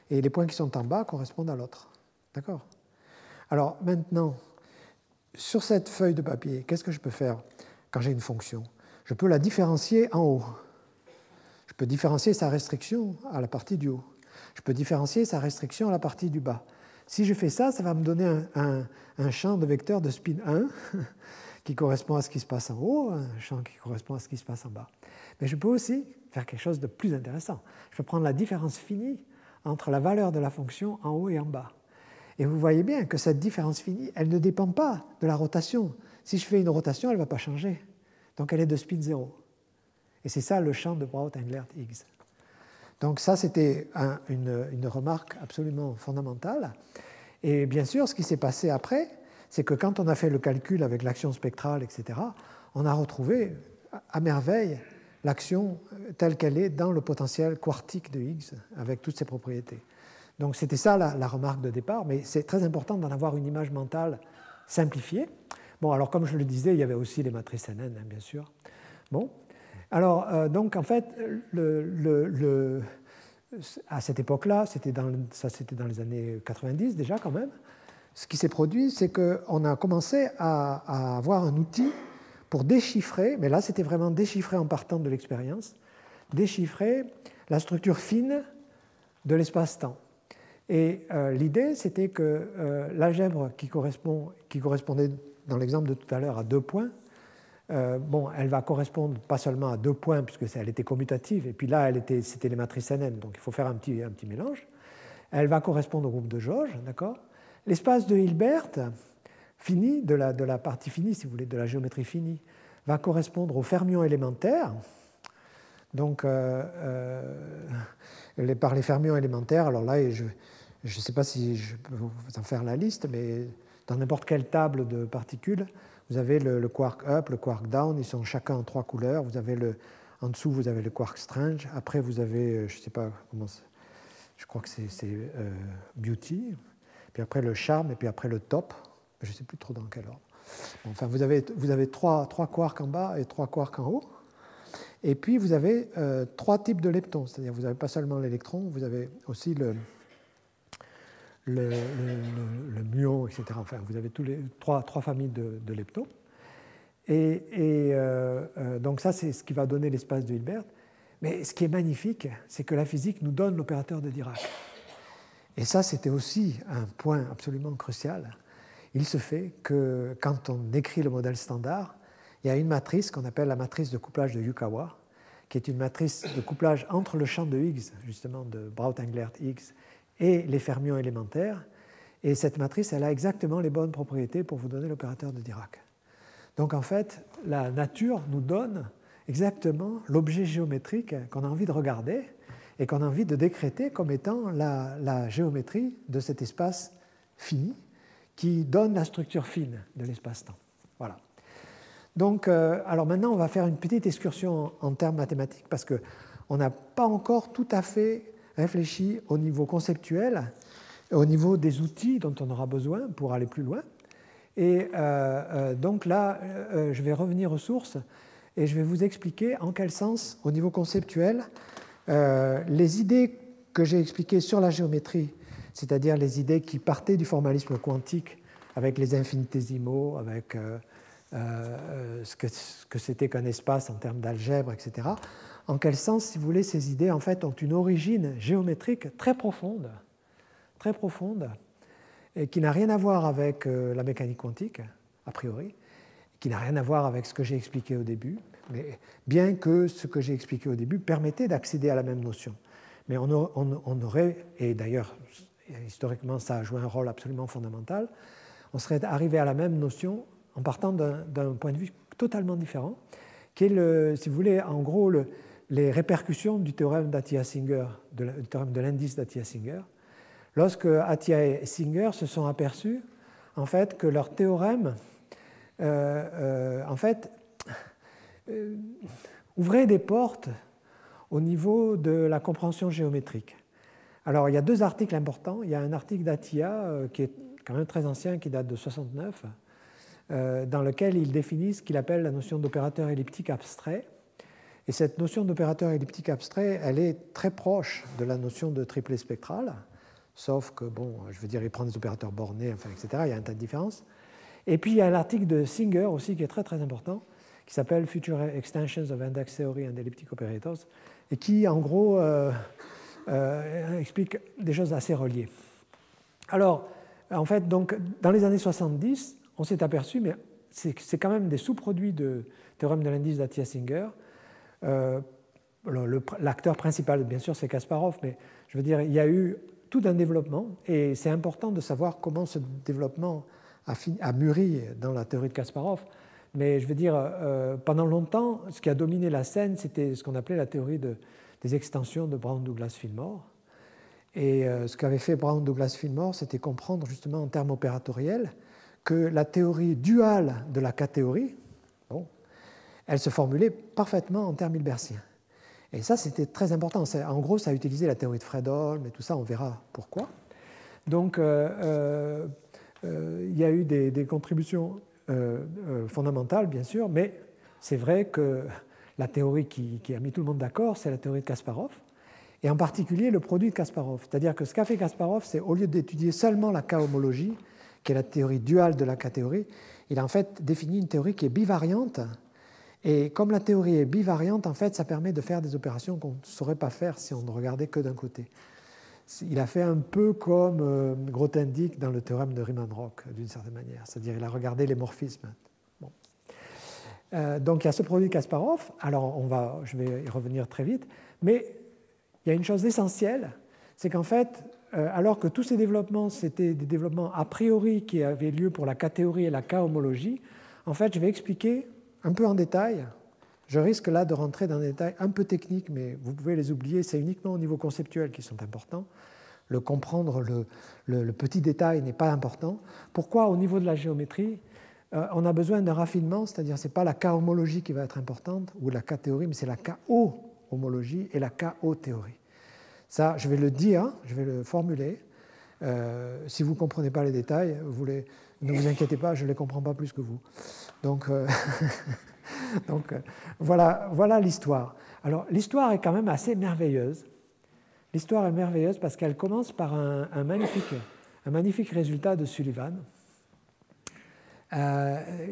et les points qui sont en bas correspondent à l'autre. D'accord? Alors maintenant, sur cette feuille de papier, qu'est-ce que je peux faire quand j'ai une fonction? Je peux la différencier en haut. Je peux différencier sa restriction à la partie du haut. Je peux différencier sa restriction à la partie du bas. Si je fais ça, ça va me donner un champ de vecteur de spin 1 qui correspond à ce qui se passe en haut, un champ qui correspond à ce qui se passe en bas. Mais je peux aussi faire quelque chose de plus intéressant. Je peux prendre la différence finie entre la valeur de la fonction en haut et en bas. Et vous voyez bien que cette différence finie, elle ne dépend pas de la rotation. Si je fais une rotation, elle ne va pas changer. Donc elle est de spin 0. Et c'est ça le champ de Braut, Englert, Higgs. Donc ça, c'était une remarque absolument fondamentale. Et bien sûr, ce qui s'est passé après, c'est que quand on a fait le calcul avec l'action spectrale, etc., on a retrouvé à merveille l'action telle qu'elle est dans le potentiel quartique de Higgs, avec toutes ses propriétés. Donc c'était ça la remarque de départ, mais c'est très important d'en avoir une image mentale simplifiée. Bon, alors comme je le disais, il y avait aussi les matrices NN, hein, bien sûr. Bon, alors donc en fait, à cette époque-là, c'était dans les années 90 déjà quand même, ce qui s'est produit, c'est qu'on a commencé à avoir un outil pour déchiffrer, mais là c'était vraiment déchiffrer en partant de l'expérience, déchiffrer la structure fine de l'espace-temps. Et l'idée, c'était que l'algèbre qui correspondait dans l'exemple de tout à l'heure à 2 points, elle va correspondre pas seulement à 2 points, puisque elle était commutative, et puis là, c'était les matrices NN, donc il faut faire un petit mélange. Elle va correspondre au groupe de jauge, d'accord? L'espace de Hilbert, fini, de la partie finie, si vous voulez, de la géométrie finie, va correspondre aux fermions élémentaires. Donc, par les fermions élémentaires, alors là, je ne sais pas si je peux vous en faire la liste, mais dans n'importe quelle table de particules, vous avez le quark up, le quark down, ils sont chacun en 3 couleurs. En dessous, vous avez le quark strange. Après, vous avez, je ne sais pas comment je crois que c'est beauty. Puis après le charme, et puis après le top. Je ne sais plus trop dans quel ordre. Bon, enfin, vous avez 3 quarks en bas et 3 quarks en haut. Et puis, vous avez 3 types de leptons. C'est-à-dire, vous n'avez pas seulement l'électron, vous avez aussi le muon, etc. Enfin, vous avez tous les 3 familles de leptons. Et donc ça, c'est ce qui va donner l'espace de Hilbert. Mais ce qui est magnifique, c'est que la physique nous donne l'opérateur de Dirac. Et ça, c'était aussi un point absolument crucial. Il se fait que quand on écrit le modèle standard, il y a une matrice qu'on appelle la matrice de couplage de Yukawa, qui est une matrice de couplage entre le champ de Higgs, justement de Braut, Englert, Higgs, et les fermions élémentaires. Et cette matrice, elle a exactement les bonnes propriétés pour vous donner l'opérateur de Dirac. Donc en fait, la nature nous donne exactement l'objet géométrique qu'on a envie de regarder et qu'on a envie de décréter comme étant la géométrie de cet espace fini qui donne la structure fine de l'espace-temps. Voilà. Donc, alors maintenant, on va faire une petite excursion en termes mathématiques parce qu'on n'a pas encore tout à fait réfléchi au niveau conceptuel, au niveau des outils dont on aura besoin pour aller plus loin. Et donc là, je vais revenir aux sources et je vais vous expliquer en quel sens, au niveau conceptuel, les idées que j'ai expliquées sur la géométrie, c'est-à-dire les idées qui partaient du formalisme quantique avec les infinitésimaux, avec ce que c'était qu'un espace en termes d'algèbre, etc. En quel sens, si vous voulez, ces idées en fait ont une origine géométrique très profonde, et qui n'a rien à voir avec la mécanique quantique, a priori, qui n'a rien à voir avec ce que j'ai expliqué au début, mais bien que ce que j'ai expliqué au début permettait d'accéder à la même notion. Mais on aurait, et d'ailleurs, historiquement, ça a joué un rôle absolument fondamental, on serait arrivé à la même notion en partant d'un point de vue totalement différent, qui est, si vous voulez, en gros, les répercussions du théorème d'Atiyah-Singer, du théorème de l'indice d'Atiyah-Singer, lorsque Atiyah et Singer se sont aperçus en fait, que leur théorème ouvrait des portes au niveau de la compréhension géométrique. Alors, il y a deux articles importants. Il y a un article d'Atiyah qui est quand même très ancien, qui date de 69, dans lequel il définit ce qu'il appelle la notion d'opérateur elliptique abstrait. Et cette notion d'opérateur elliptique abstrait, elle est très proche de la notion de triplet spectral, sauf que, bon, je veux dire, il prend des opérateurs bornés, enfin, etc. Il y a un tas de différences. Et puis, il y a l'article de Singer aussi qui est très, très important, qui s'appelle Future Extensions of Index Theory and Elliptic Operators, et qui, en gros, explique des choses assez reliées. Alors, en fait, donc, dans les années 70, on s'est aperçu, mais c'est quand même des sous-produits de théorème de l'indice d'Atiyah-Singer. L'acteur principal, bien sûr, c'est Kasparov, mais je veux dire, il y a eu tout un développement, et c'est important de savoir comment ce développement a mûri dans la théorie de Kasparov. Mais je veux dire, pendant longtemps, ce qui a dominé la scène, c'était ce qu'on appelait la théorie des extensions de Brown-Douglas-Fillmore. Et ce qu'avait fait Brown-Douglas-Fillmore, c'était comprendre justement en termes opératoriels que la théorie duale de la K-théorie, bon, elle se formulait parfaitement en termes hilbertiens. Et ça, c'était très important. En gros, ça a utilisé la théorie de Fredholm et tout ça, on verra pourquoi. Donc, il y a eu des contributions fondamentales, bien sûr, mais c'est vrai que la théorie qui a mis tout le monde d'accord, c'est la théorie de Kasparov, et en particulier le produit de Kasparov. C'est-à-dire que ce qu'a fait Kasparov, c'est au lieu d'étudier seulement la K-homologie, qui est la théorie duale de la K-théorie, il a en fait défini une théorie qui est bivariante. Et comme la théorie est bivariante, en fait, ça permet de faire des opérations qu'on ne saurait pas faire si on ne regardait que d'un côté. Il a fait un peu comme Grothendieck dans le théorème de Riemann-Roch, d'une certaine manière. C'est-à-dire qu'il a regardé les morphismes. Bon. Donc il y a ce produit Kasparov. Alors je vais y revenir très vite. Mais il y a une chose essentielle, c'est qu'en fait, alors que tous ces développements, c'était des développements a priori qui avaient lieu pour la K-théorie et la K-homologie, en fait, je vais expliquer un peu en détail. Je risque là de rentrer dans des détails un peu techniques, mais vous pouvez les oublier, c'est uniquement au niveau conceptuel qui sont importants. Le comprendre, le petit détail n'est pas important. Pourquoi au niveau de la géométrie, on a besoin d'un raffinement, c'est-à-dire ce n'est pas la K-homologie qui va être importante, ou la K-théorie, mais c'est la K-homologie et la K-théorie. Ça, je vais le dire, je vais le formuler. Si vous ne comprenez pas les détails, ne vous inquiétez pas, je ne les comprends pas plus que vous. Donc, voilà l'histoire. Alors, l'histoire est quand même assez merveilleuse. L'histoire est merveilleuse parce qu'elle commence par un magnifique résultat de Sullivan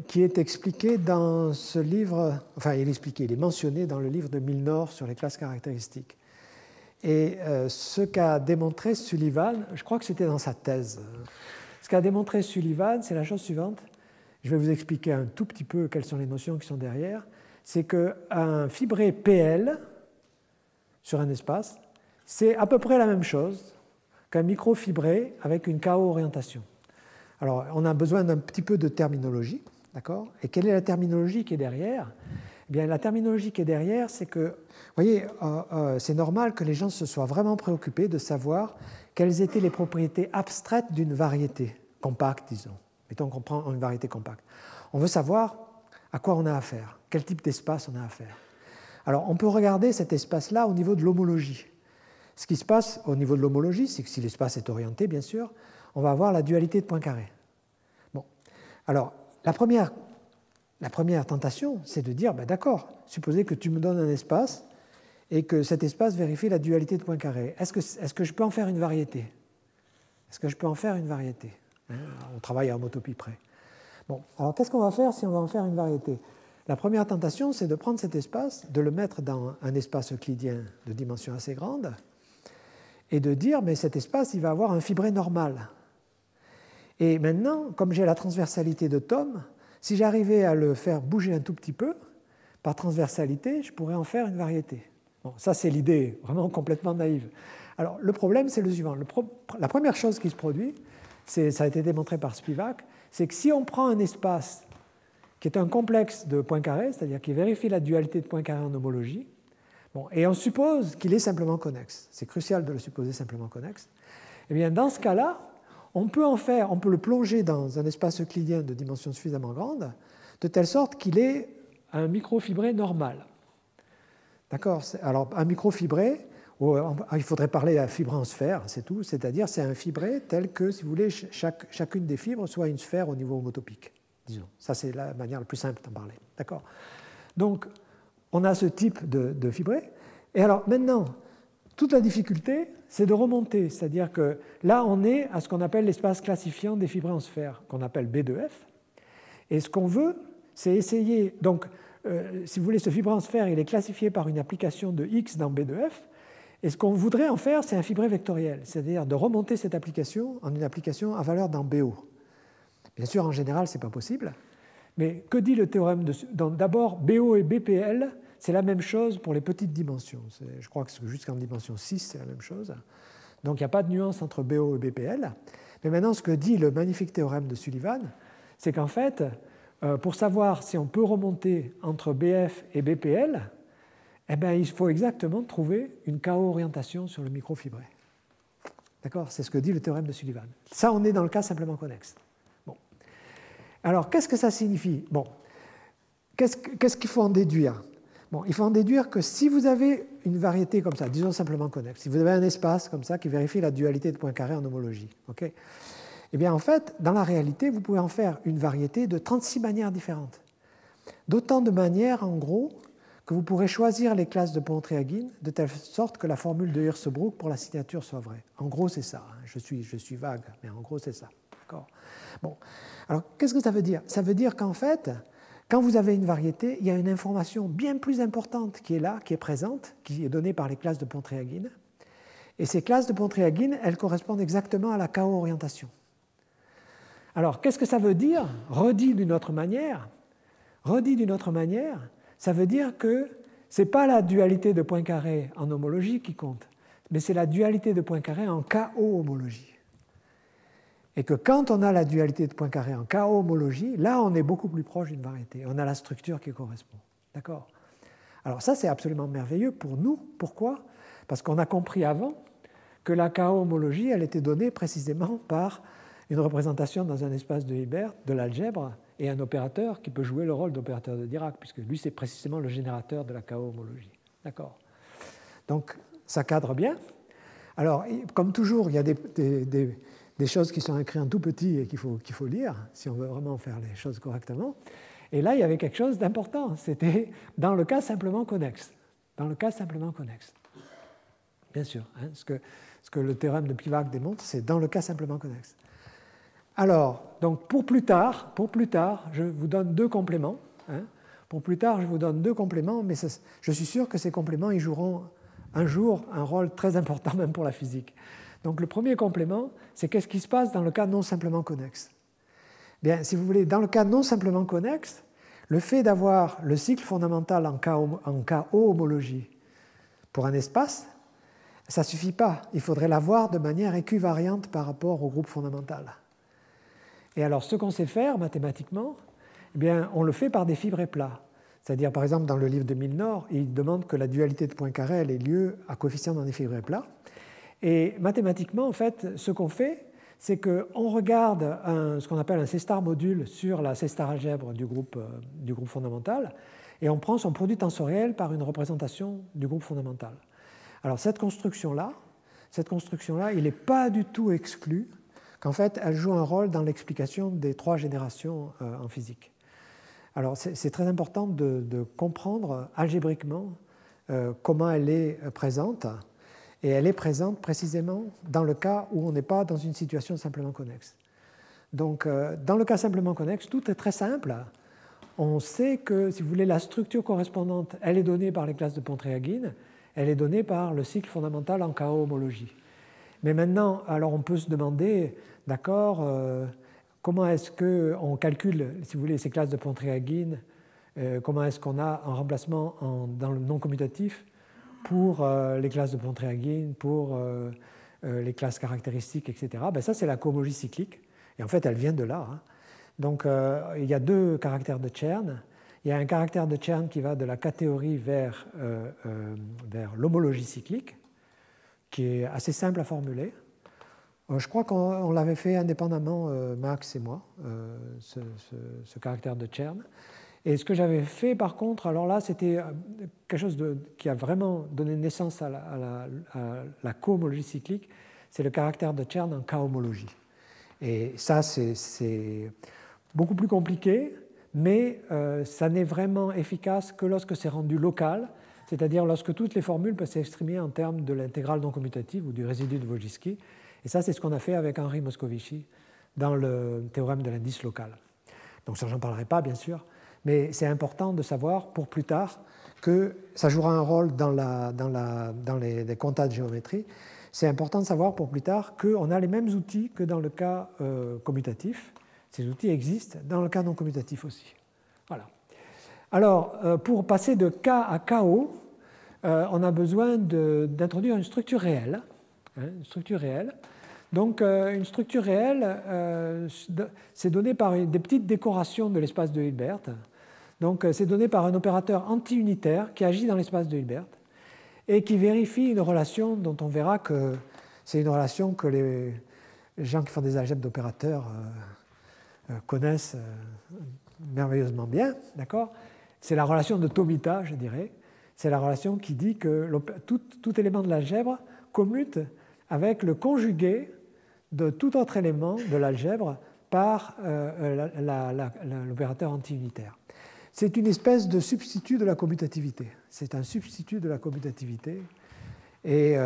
qui est expliqué dans ce livre, enfin, il est mentionné dans le livre de Milnor sur les classes caractéristiques. Et ce qu'a démontré Sullivan, je crois que c'était dans sa thèse, ce qu'a démontré Sullivan, c'est la chose suivante. Je vais vous expliquer un tout petit peu quelles sont les notions qui sont derrière. C'est qu'un fibré PL sur un espace, c'est à peu près la même chose qu'un microfibré avec une KO-orientation. Alors, on a besoin d'un petit peu de terminologie, d'accord? Et quelle est la terminologie qui est derrière? Eh bien, la terminologie qui est derrière, c'est que, vous voyez, c'est normal que les gens se soient vraiment préoccupés de savoir quelles étaient les propriétés abstraites d'une variété compacte, disons. Mettons qu'on prend une variété compacte. On veut savoir à quoi on a affaire, quel type d'espace on a affaire. Alors, on peut regarder cet espace-là au niveau de l'homologie. Ce qui se passe au niveau de l'homologie, c'est que si l'espace est orienté, bien sûr, on va avoir la dualité de Poincaré. Bon. Alors, la première tentation, c'est de dire, ben d'accord, supposez que tu me donnes un espace et que cet espace vérifie la dualité de Poincaré. Est-ce que je peux en faire une variété? Est-ce que je peux en faire une variété? On travaille à homotopie près. Bon, alors qu'est-ce qu'on va faire si on va en faire une variété? La première tentation, c'est de prendre cet espace, de le mettre dans un espace euclidien de dimension assez grande, et de dire, mais cet espace, il va avoir un fibré normal. Et maintenant, comme j'ai la transversalité de Thom, si j'arrivais à le faire bouger un tout petit peu, par transversalité, je pourrais en faire une variété. Bon, ça, c'est l'idée vraiment complètement naïve. Alors, le problème, c'est le suivant. La première chose qui se produit, ça a été démontré par Spivak, c'est que si on prend un espace qui est un complexe de Poincaré, c'est-à-dire qui vérifie la dualité de Poincaré en homologie, bon, et on suppose qu'il est simplement connexe, c'est crucial de le supposer simplement connexe, eh bien, dans ce cas-là, on peut le plonger dans un espace euclidien de dimension suffisamment grande, de telle sorte qu'il est un microfibré normal. D'accord? Alors, un microfibré, il faudrait parler à fibré en sphère, c'est tout, c'est-à-dire c'est un fibré tel que, si vous voulez, chacune des fibres soit une sphère au niveau homotopique, disons. Ça, c'est la manière la plus simple d'en parler. D'accord? Donc, on a ce type de fibré. Et alors, maintenant, toute la difficulté, c'est de remonter, c'est-à-dire que là, on est à ce qu'on appelle l'espace classifiant des fibrés en sphère, qu'on appelle B de F. Et ce qu'on veut, c'est essayer. Donc, si vous voulez, ce fibré en sphère, il est classifié par une application de X dans B de F. Et ce qu'on voudrait en faire, c'est un fibré vectoriel, c'est-à-dire de remonter cette application en une application à valeur dans BO. Bien sûr, en général, ce n'est pas possible. Mais que dit le théorème de... D'abord, BO et BPL, c'est la même chose pour les petites dimensions. Je crois que jusqu'en dimension 6, c'est la même chose. Donc il n'y a pas de nuance entre BO et BPL. Mais maintenant, ce que dit le magnifique théorème de Sullivan, c'est qu'en fait, pour savoir si on peut remonter entre BF et BPL, eh bien, il faut exactement trouver une KO-orientation sur le microfibré. D'accord? C'est ce que dit le théorème de Sullivan. Ça, on est dans le cas simplement connexe. Bon. Alors, qu'est-ce que ça signifie? Bon. Qu'est-ce qu'il faut en déduire? Bon, il faut en déduire que si vous avez une variété comme ça, disons simplement connexe, si vous avez un espace comme ça qui vérifie la dualité de Poincaré en homologie, okay, eh bien, en fait, dans la réalité, vous pouvez en faire une variété de 36 manières différentes. D'autant de manières, en gros, que vous pourrez choisir les classes de Pontryagin de telle sorte que la formule de Hirzebruch pour la signature soit vraie. En gros, c'est ça. Je suis vague, mais en gros, c'est ça. D'accord ? Bon. Alors, qu'est-ce que ça veut dire? Ça veut dire qu'en fait, quand vous avez une variété, il y a une information bien plus importante qui est là, qui est présente, qui est donnée par les classes de Pontryagin. Et ces classes de Pontryagin, elles correspondent exactement à la KO-orientation. Alors, qu'est-ce que ça veut dire? Redit d'une autre manière, ça veut dire que ce n'est pas la dualité de Poincaré en homologie qui compte, mais c'est la dualité de Poincaré en KO-homologie. Et que quand on a la dualité de Poincaré en KO-homologie, là, on est beaucoup plus proche d'une variété. On a la structure qui correspond. D'accord? Alors ça, c'est absolument merveilleux pour nous. Pourquoi? Parce qu'on a compris avant que la KO-homologie, elle était donnée précisément par une représentation dans un espace de Hilbert de l'algèbre et un opérateur qui peut jouer le rôle d'opérateur de Dirac, puisque lui, c'est précisément le générateur de la KO-homologie. D'accord? Donc, ça cadre bien. Alors, comme toujours, il y a des choses qui sont écrites en tout petit et qu'il faut lire, si on veut vraiment faire les choses correctement. Et là, il y avait quelque chose d'important. C'était dans le cas simplement connexe. Dans le cas simplement connexe. Bien sûr, hein, ce que le théorème de Spivak démontre, c'est dans le cas simplement connexe. Alors, donc pour plus tard, je vous donne deux compléments. Hein. Pour plus tard, je vous donne deux compléments, mais je suis sûr que ces compléments, ils joueront un jour un rôle très important même pour la physique. Donc le premier complément, c'est qu'est-ce qui se passe dans le cas non simplement connexe? Bien, si vous voulez, dans le cas non simplement connexe, le fait d'avoir le cycle fondamental en KO-homologie pour un espace, ça ne suffit pas. Il faudrait l'avoir de manière équivariante par rapport au groupe fondamental. Et alors, ce qu'on sait faire mathématiquement, eh bien, on le fait par des fibrés plats. C'est-à-dire, par exemple, dans le livre de Milnor, il demande que la dualité de Poincaré ait lieu à coefficient dans des fibrés plats. Et mathématiquement, en fait, ce qu'on fait, c'est qu'on regarde ce qu'on appelle un C-star module sur la C-star algèbre du groupe fondamental, et on prend son produit tensoriel par une représentation du groupe fondamental. Alors cette construction-là, il n'est pas du tout exclu qu'en fait, elle joue un rôle dans l'explication des 3 générations en physique. Alors c'est très important de comprendre algébriquement comment elle est présente, et elle est présente précisément dans le cas où on n'est pas dans une situation simplement connexe. Donc dans le cas simplement connexe, tout est très simple. On sait que, si vous voulez, la structure correspondante, elle est donnée par les classes de Pontryagin, elle est donnée par le cycle fondamental en KO-homologie. Mais maintenant, alors on peut se demander, d'accord, comment est-ce qu'on calcule, si vous voulez, ces classes de Pontryagin, comment est-ce qu'on a un remplacement dans le non commutatif pour les classes de Pontryagin, pour les classes caractéristiques, etc. Ben ça, c'est la cohomologie cyclique, et en fait, elle vient de là. Hein. Donc, il y a 2 caractères de Chern. Il y a un caractère de Chern qui va de la K-théorie vers l'homologie cyclique, qui est assez simple à formuler. Je crois qu'on l'avait fait indépendamment, Max et moi, ce caractère de Chern. Et ce que j'avais fait, par contre, alors là, c'était quelque chose qui a vraiment donné naissance à la cohomologie cyclique, c'est le caractère de Chern en K-homologie. Et ça, c'est beaucoup plus compliqué, mais ça n'est vraiment efficace que lorsque c'est rendu local, c'est-à-dire lorsque toutes les formules peuvent s'exprimer en termes de l'intégrale non commutative ou du résidu de Volginsky. Et ça, c'est ce qu'on a fait avec Henri Moscovici dans le théorème de l'indice local. Donc ça, j'en parlerai pas, bien sûr, mais c'est important de savoir pour plus tard que ça jouera un rôle dans les comptas de géométrie. C'est important de savoir pour plus tard qu'on a les mêmes outils que dans le cas commutatif. Ces outils existent dans le cas non commutatif aussi. Voilà. Alors, pour passer de K à KO, on a besoin d'introduire une structure réelle. Une structure réelle. Donc, une structure réelle, c'est donné par des petites décorations de l'espace de Hilbert. Donc, c'est donné par un opérateur anti-unitaire qui agit dans l'espace de Hilbert et qui vérifie une relation dont on verra que c'est une relation que les gens qui font des algèbres d'opérateurs connaissent merveilleusement bien, d'accord ? C'est la relation de Tomita, je dirais. C'est la relation qui dit que tout élément de l'algèbre commute avec le conjugué de tout autre élément de l'algèbre par l'opérateur anti-unitaire. C'est une espèce de substitut de la commutativité. C'est un substitut de la commutativité. Et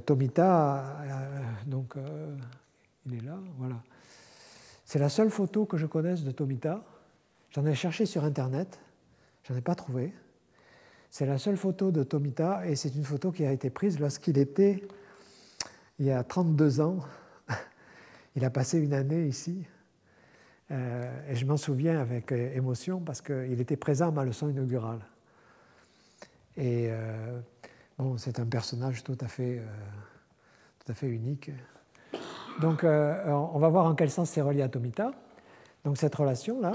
Tomita, donc il est là, voilà. C'est la seule photo que je connaisse de Tomita. J'en ai cherché sur Internet, je n'en ai pas trouvé. C'est la seule photo de Tomita et c'est une photo qui a été prise lorsqu'il était, il y a 32 ans, il a passé une année ici. Et je m'en souviens avec émotion parce qu'il était présent à ma leçon inaugurale. Et c'est un personnage tout à fait unique. Donc, on va voir en quel sens c'est relié à Tomita, donc cette relation-là.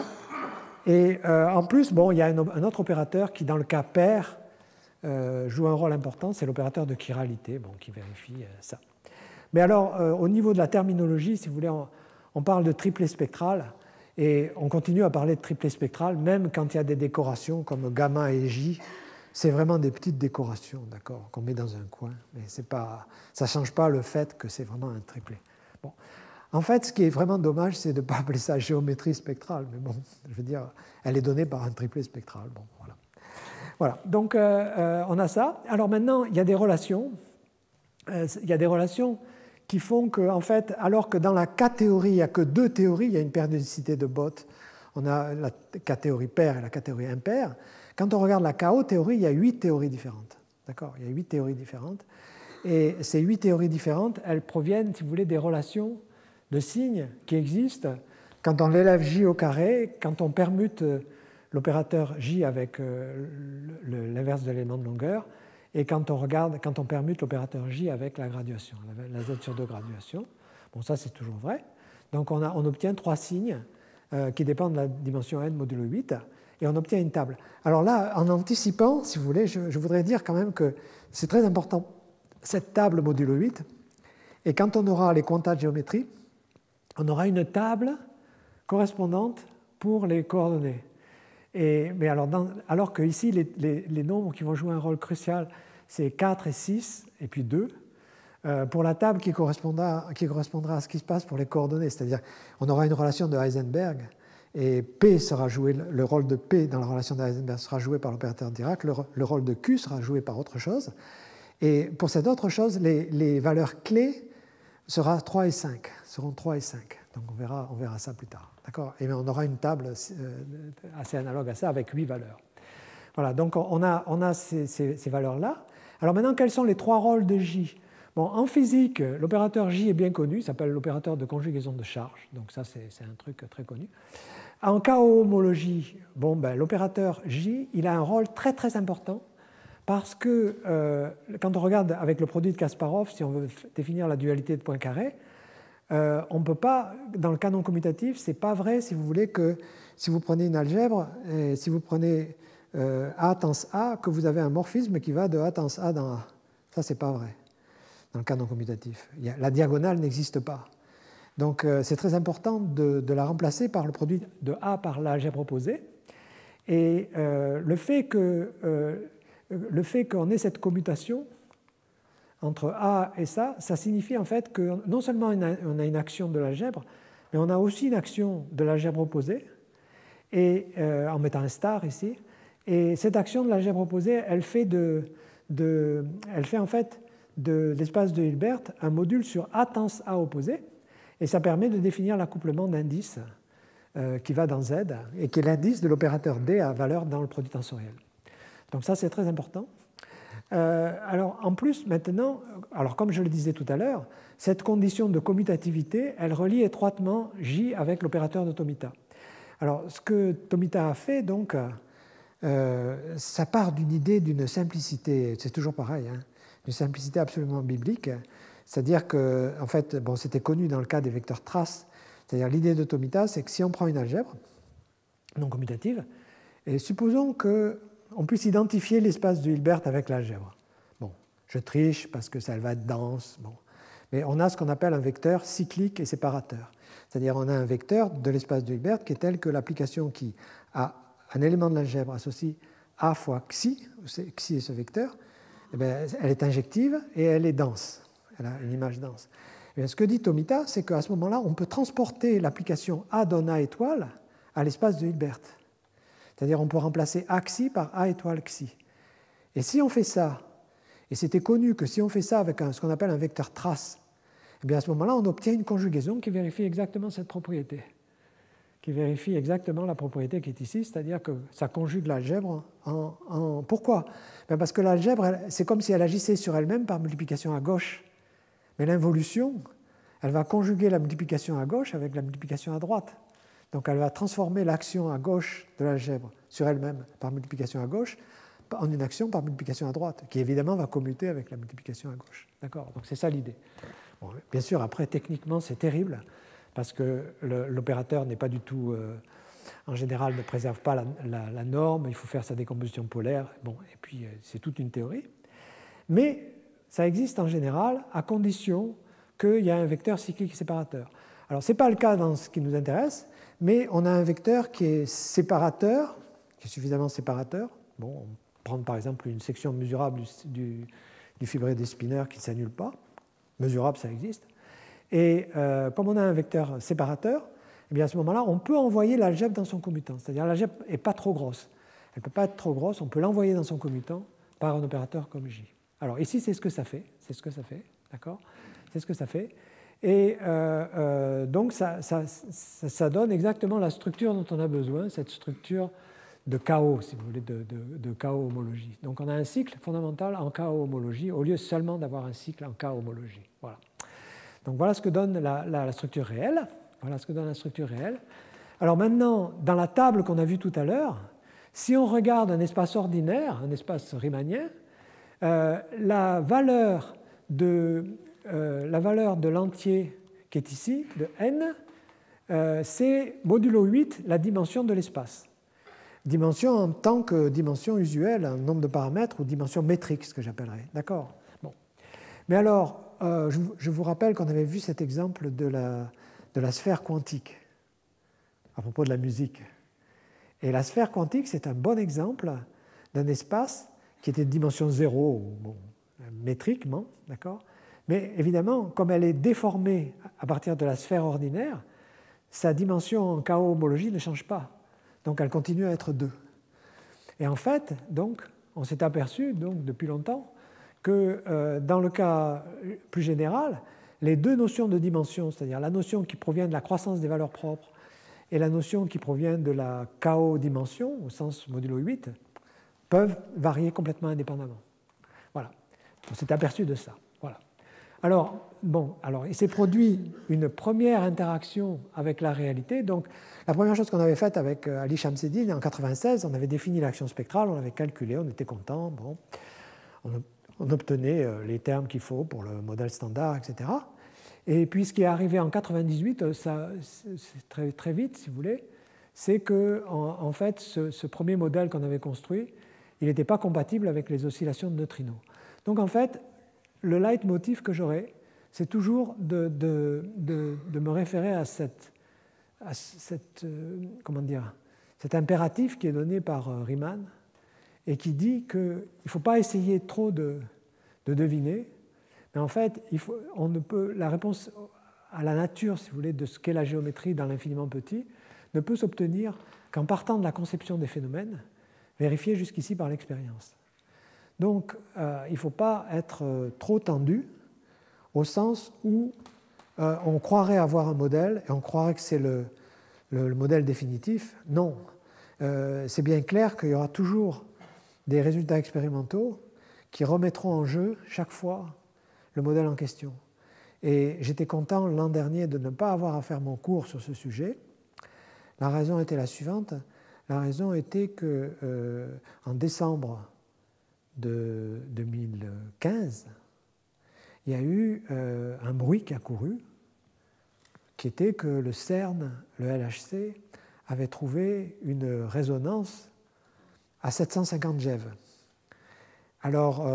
Et en plus, il y a un autre opérateur qui, dans le cas pair, joue un rôle important, c'est l'opérateur de chiralité, qui vérifie ça. Mais alors, au niveau de la terminologie, si vous voulez, on parle de triplet spectral, et on continue à parler de triplet spectral, même quand il y a des décorations comme gamma et J. C'est vraiment des petites décorations, d'accord, qu'on met dans un coin, mais ça ne change pas le fait que c'est vraiment un triplet. Bon. En fait, ce qui est vraiment dommage, c'est de ne pas appeler ça géométrie spectrale, mais je veux dire, elle est donnée par un triplet spectral. Voilà. Donc, on a ça. Alors maintenant, il y a des relations. Il y a des relations qui font que, en fait, alors que dans la K-théorie, il n'y a que 2 théories, il y a une périodicité de Bott, on a la K-théorie paire et la K-théorie impaire. Quand on regarde la KO-théorie, il y a 8 théories différentes. D'accord ? Il y a 8 théories différentes. Et ces 8 théories différentes, elles proviennent, si vous voulez, des relations de signes qui existent quand on l'élève J au carré, quand on permute l'opérateur J avec l'inverse de l'élément de longueur, et quand on permute l'opérateur J avec la graduation, la Z sur 2 graduation. Bon, ça c'est toujours vrai. Donc on obtient 3 signes qui dépendent de la dimension n modulo 8, et on obtient une table. Alors là, en anticipant, si vous voulez, je voudrais dire quand même que c'est très important, cette table modulo 8, et quand on aura les quantas de géométrie, on aura une table correspondante pour les coordonnées. Mais alors que ici, les nombres qui vont jouer un rôle crucial, c'est 4 et 6, et puis 2, pour la table qui correspondra à ce qui se passe pour les coordonnées, c'est-à-dire on aura une relation de Heisenberg, et P sera joué, le rôle de P dans la relation de Heisenberg sera joué par l'opérateur Dirac, le rôle de Q sera joué par autre chose, et pour cette autre chose, les valeurs clés seront 3 et 5. Donc on verra ça plus tard. D'accord ? Et on aura une table assez analogue à ça avec 8 valeurs. Voilà, donc on a ces valeurs-là. Alors maintenant, quels sont les 3 rôles de J ? Bon, en physique, l'opérateur J est bien connu, il s'appelle l'opérateur de conjugaison de charge. Donc ça, c'est un truc très connu. En cohomologie, l'opérateur J, il a un rôle très très important parce que quand on regarde avec le produit de Kasparov, si on veut définir la dualité de Poincaré, on ne peut pas, dans le canon commutatif, ce n'est pas vrai si vous voulez que si vous prenez une algèbre, et si vous prenez A tends A, que vous avez un morphisme qui va de A tends A dans A. Ça, ce n'est pas vrai dans le canon commutatif. La diagonale n'existe pas. Donc c'est très important de la remplacer par le produit de A par l'algèbre opposée. Et le fait qu'on ait cette commutation entre A et ça signifie en fait que non seulement on a une action de l'algèbre, mais on a aussi une action de l'algèbre opposée, et, en mettant un star ici. Et cette action de l'algèbre opposée, elle fait en fait de l'espace de Hilbert un module sur A tends A opposé, et ça permet de définir l'accouplement d'indices qui va dans Z, et qui est l'indice de l'opérateur D à valeur dans le produit tensoriel. Donc ça, c'est très important. Alors en plus, maintenant, comme je le disais tout à l'heure, cette condition de commutativité, elle relie étroitement J avec l'opérateur de Tomita. Alors ce que Tomita a fait, donc, ça part d'une idée d'une simplicité, c'est toujours pareil, hein, d'une simplicité absolument biblique, c'est-à-dire que, en fait, c'était connu dans le cas des vecteurs traces, c'est-à-dire l'idée de Tomita, c'est que si on prend une algèbre non commutative, et supposons qu'on puisse identifier l'espace de Hilbert avec l'algèbre. Bon, je triche parce que ça va être dense, mais on a ce qu'on appelle un vecteur cyclique et séparateur, c'est-à-dire on a un vecteur de l'espace de Hilbert qui est tel que l'application qui a un élément de l'algèbre associé A fois Xi, Xi est ce vecteur, elle est injective et elle est dense. Elle a une image dense. Et ce que dit Tomita, c'est qu'à ce moment-là, on peut transporter l'application A donne A étoile à l'espace de Hilbert. C'est-à-dire on peut remplacer A Xi par A étoile Xi. Et si on fait ça, et c'était connu que si on fait ça avec ce qu'on appelle un vecteur trace, à ce moment-là, on obtient une conjugaison qui vérifie exactement cette propriété, qui vérifie exactement la propriété qui est ici, c'est-à-dire que ça conjugue l'algèbre en... Pourquoi ? Parce que l'algèbre, c'est comme si elle agissait sur elle-même par multiplication à gauche. Mais l'involution, elle va conjuguer la multiplication à gauche avec la multiplication à droite. Donc elle va transformer l'action à gauche de l'algèbre sur elle-même par multiplication à gauche en une action par multiplication à droite, qui évidemment va commuter avec la multiplication à gauche. D'accord ? Donc c'est ça l'idée. Bon, bien sûr, après, techniquement, c'est terrible, parce que l'opérateur n'est pas du tout... en général, ne préserve pas la norme, il faut faire sa décomposition polaire, et puis c'est toute une théorie. Mais ça existe en général à condition qu'il y a un vecteur cyclique séparateur. Alors, ce n'est pas le cas dans ce qui nous intéresse, mais on a un vecteur qui est séparateur, qui est suffisamment séparateur. On peut prendre par exemple une section mesurable du fibré des spineurs qui ne s'annule pas. Mesurable, ça existe. Et comme on a un vecteur séparateur, à ce moment-là, on peut envoyer l'algèbre dans son commutant. C'est-à-dire l'algèbre n'est pas trop grosse. Elle ne peut pas être trop grosse, on peut l'envoyer dans son commutant par un opérateur comme J. Alors ici, c'est ce que ça fait. D'accord ? C'est ce que ça fait. Et donc, ça donne exactement la structure dont on a besoin, cette structure de chaos, si vous voulez, de chaos-homologie. Donc, on a un cycle fondamental en chaos-homologie, au lieu seulement d'avoir un cycle en chaos-homologie. Voilà. Donc, voilà ce que donne la structure réelle. Alors maintenant, dans la table qu'on a vue tout à l'heure, si on regarde un espace ordinaire, un espace riemannien, la valeur de l'entier qui est ici, de n, c'est modulo 8 la dimension de l'espace. Dimension en tant que dimension usuelle, un nombre de paramètres, ou dimension métrique, ce que j'appellerais. D'accord? Bon. Mais alors, je vous rappelle qu'on avait vu cet exemple de la sphère quantique, à propos de la musique. Et la sphère quantique, c'est un bon exemple d'un espace qui était de dimension 0, bon, métriquement, d'accord? Mais évidemment, comme elle est déformée à partir de la sphère ordinaire, sa dimension en chaos-homologie ne change pas. Donc elle continue à être 2. Et en fait, donc, on s'est aperçu donc, depuis longtemps que dans le cas plus général, les deux notions de dimension, c'est-à-dire la notion qui provient de la croissance des valeurs propres et la notion qui provient de la chaos-dimension, au sens modulo 8, peuvent varier complètement indépendamment. Voilà. On s'est aperçu de ça. Voilà. Alors, il s'est produit une première interaction avec la réalité. Donc, la première chose qu'on avait faite avec Ali Shamseddine en 1996, on avait défini l'action spectrale, on avait calculé, on était content, bon, on obtenait les termes qu'il faut pour le modèle standard, etc. Et puis, ce qui est arrivé en 1998, c'est très, très vite, si vous voulez, c'est que, en fait, ce premier modèle qu'on avait construit, il n'était pas compatible avec les oscillations de neutrinos. Donc, en fait, le leitmotiv que j'aurai, c'est toujours de me référer à cet impératif qui est donné par Riemann et qui dit qu'il ne faut pas essayer trop de deviner, mais en fait, la réponse à la nature, si vous voulez, de ce qu'est la géométrie dans l'infiniment petit ne peut s'obtenir qu'en partant de la conception des phénomènes, vérifiés jusqu'ici par l'expérience. Donc, il ne faut pas être trop tendu, au sens où on croirait avoir un modèle et on croirait que c'est le modèle définitif. Non. C'est bien clair qu'il y aura toujours des résultats expérimentaux qui remettront en jeu chaque fois le modèle en question. Et j'étais content l'an dernier de ne pas avoir à faire mon cours sur ce sujet. La raison était la suivante. La raison était que en décembre de 2015, il y a eu un bruit qui a couru, qui était que le CERN, le LHC, avait trouvé une résonance à 750 GeV. Alors,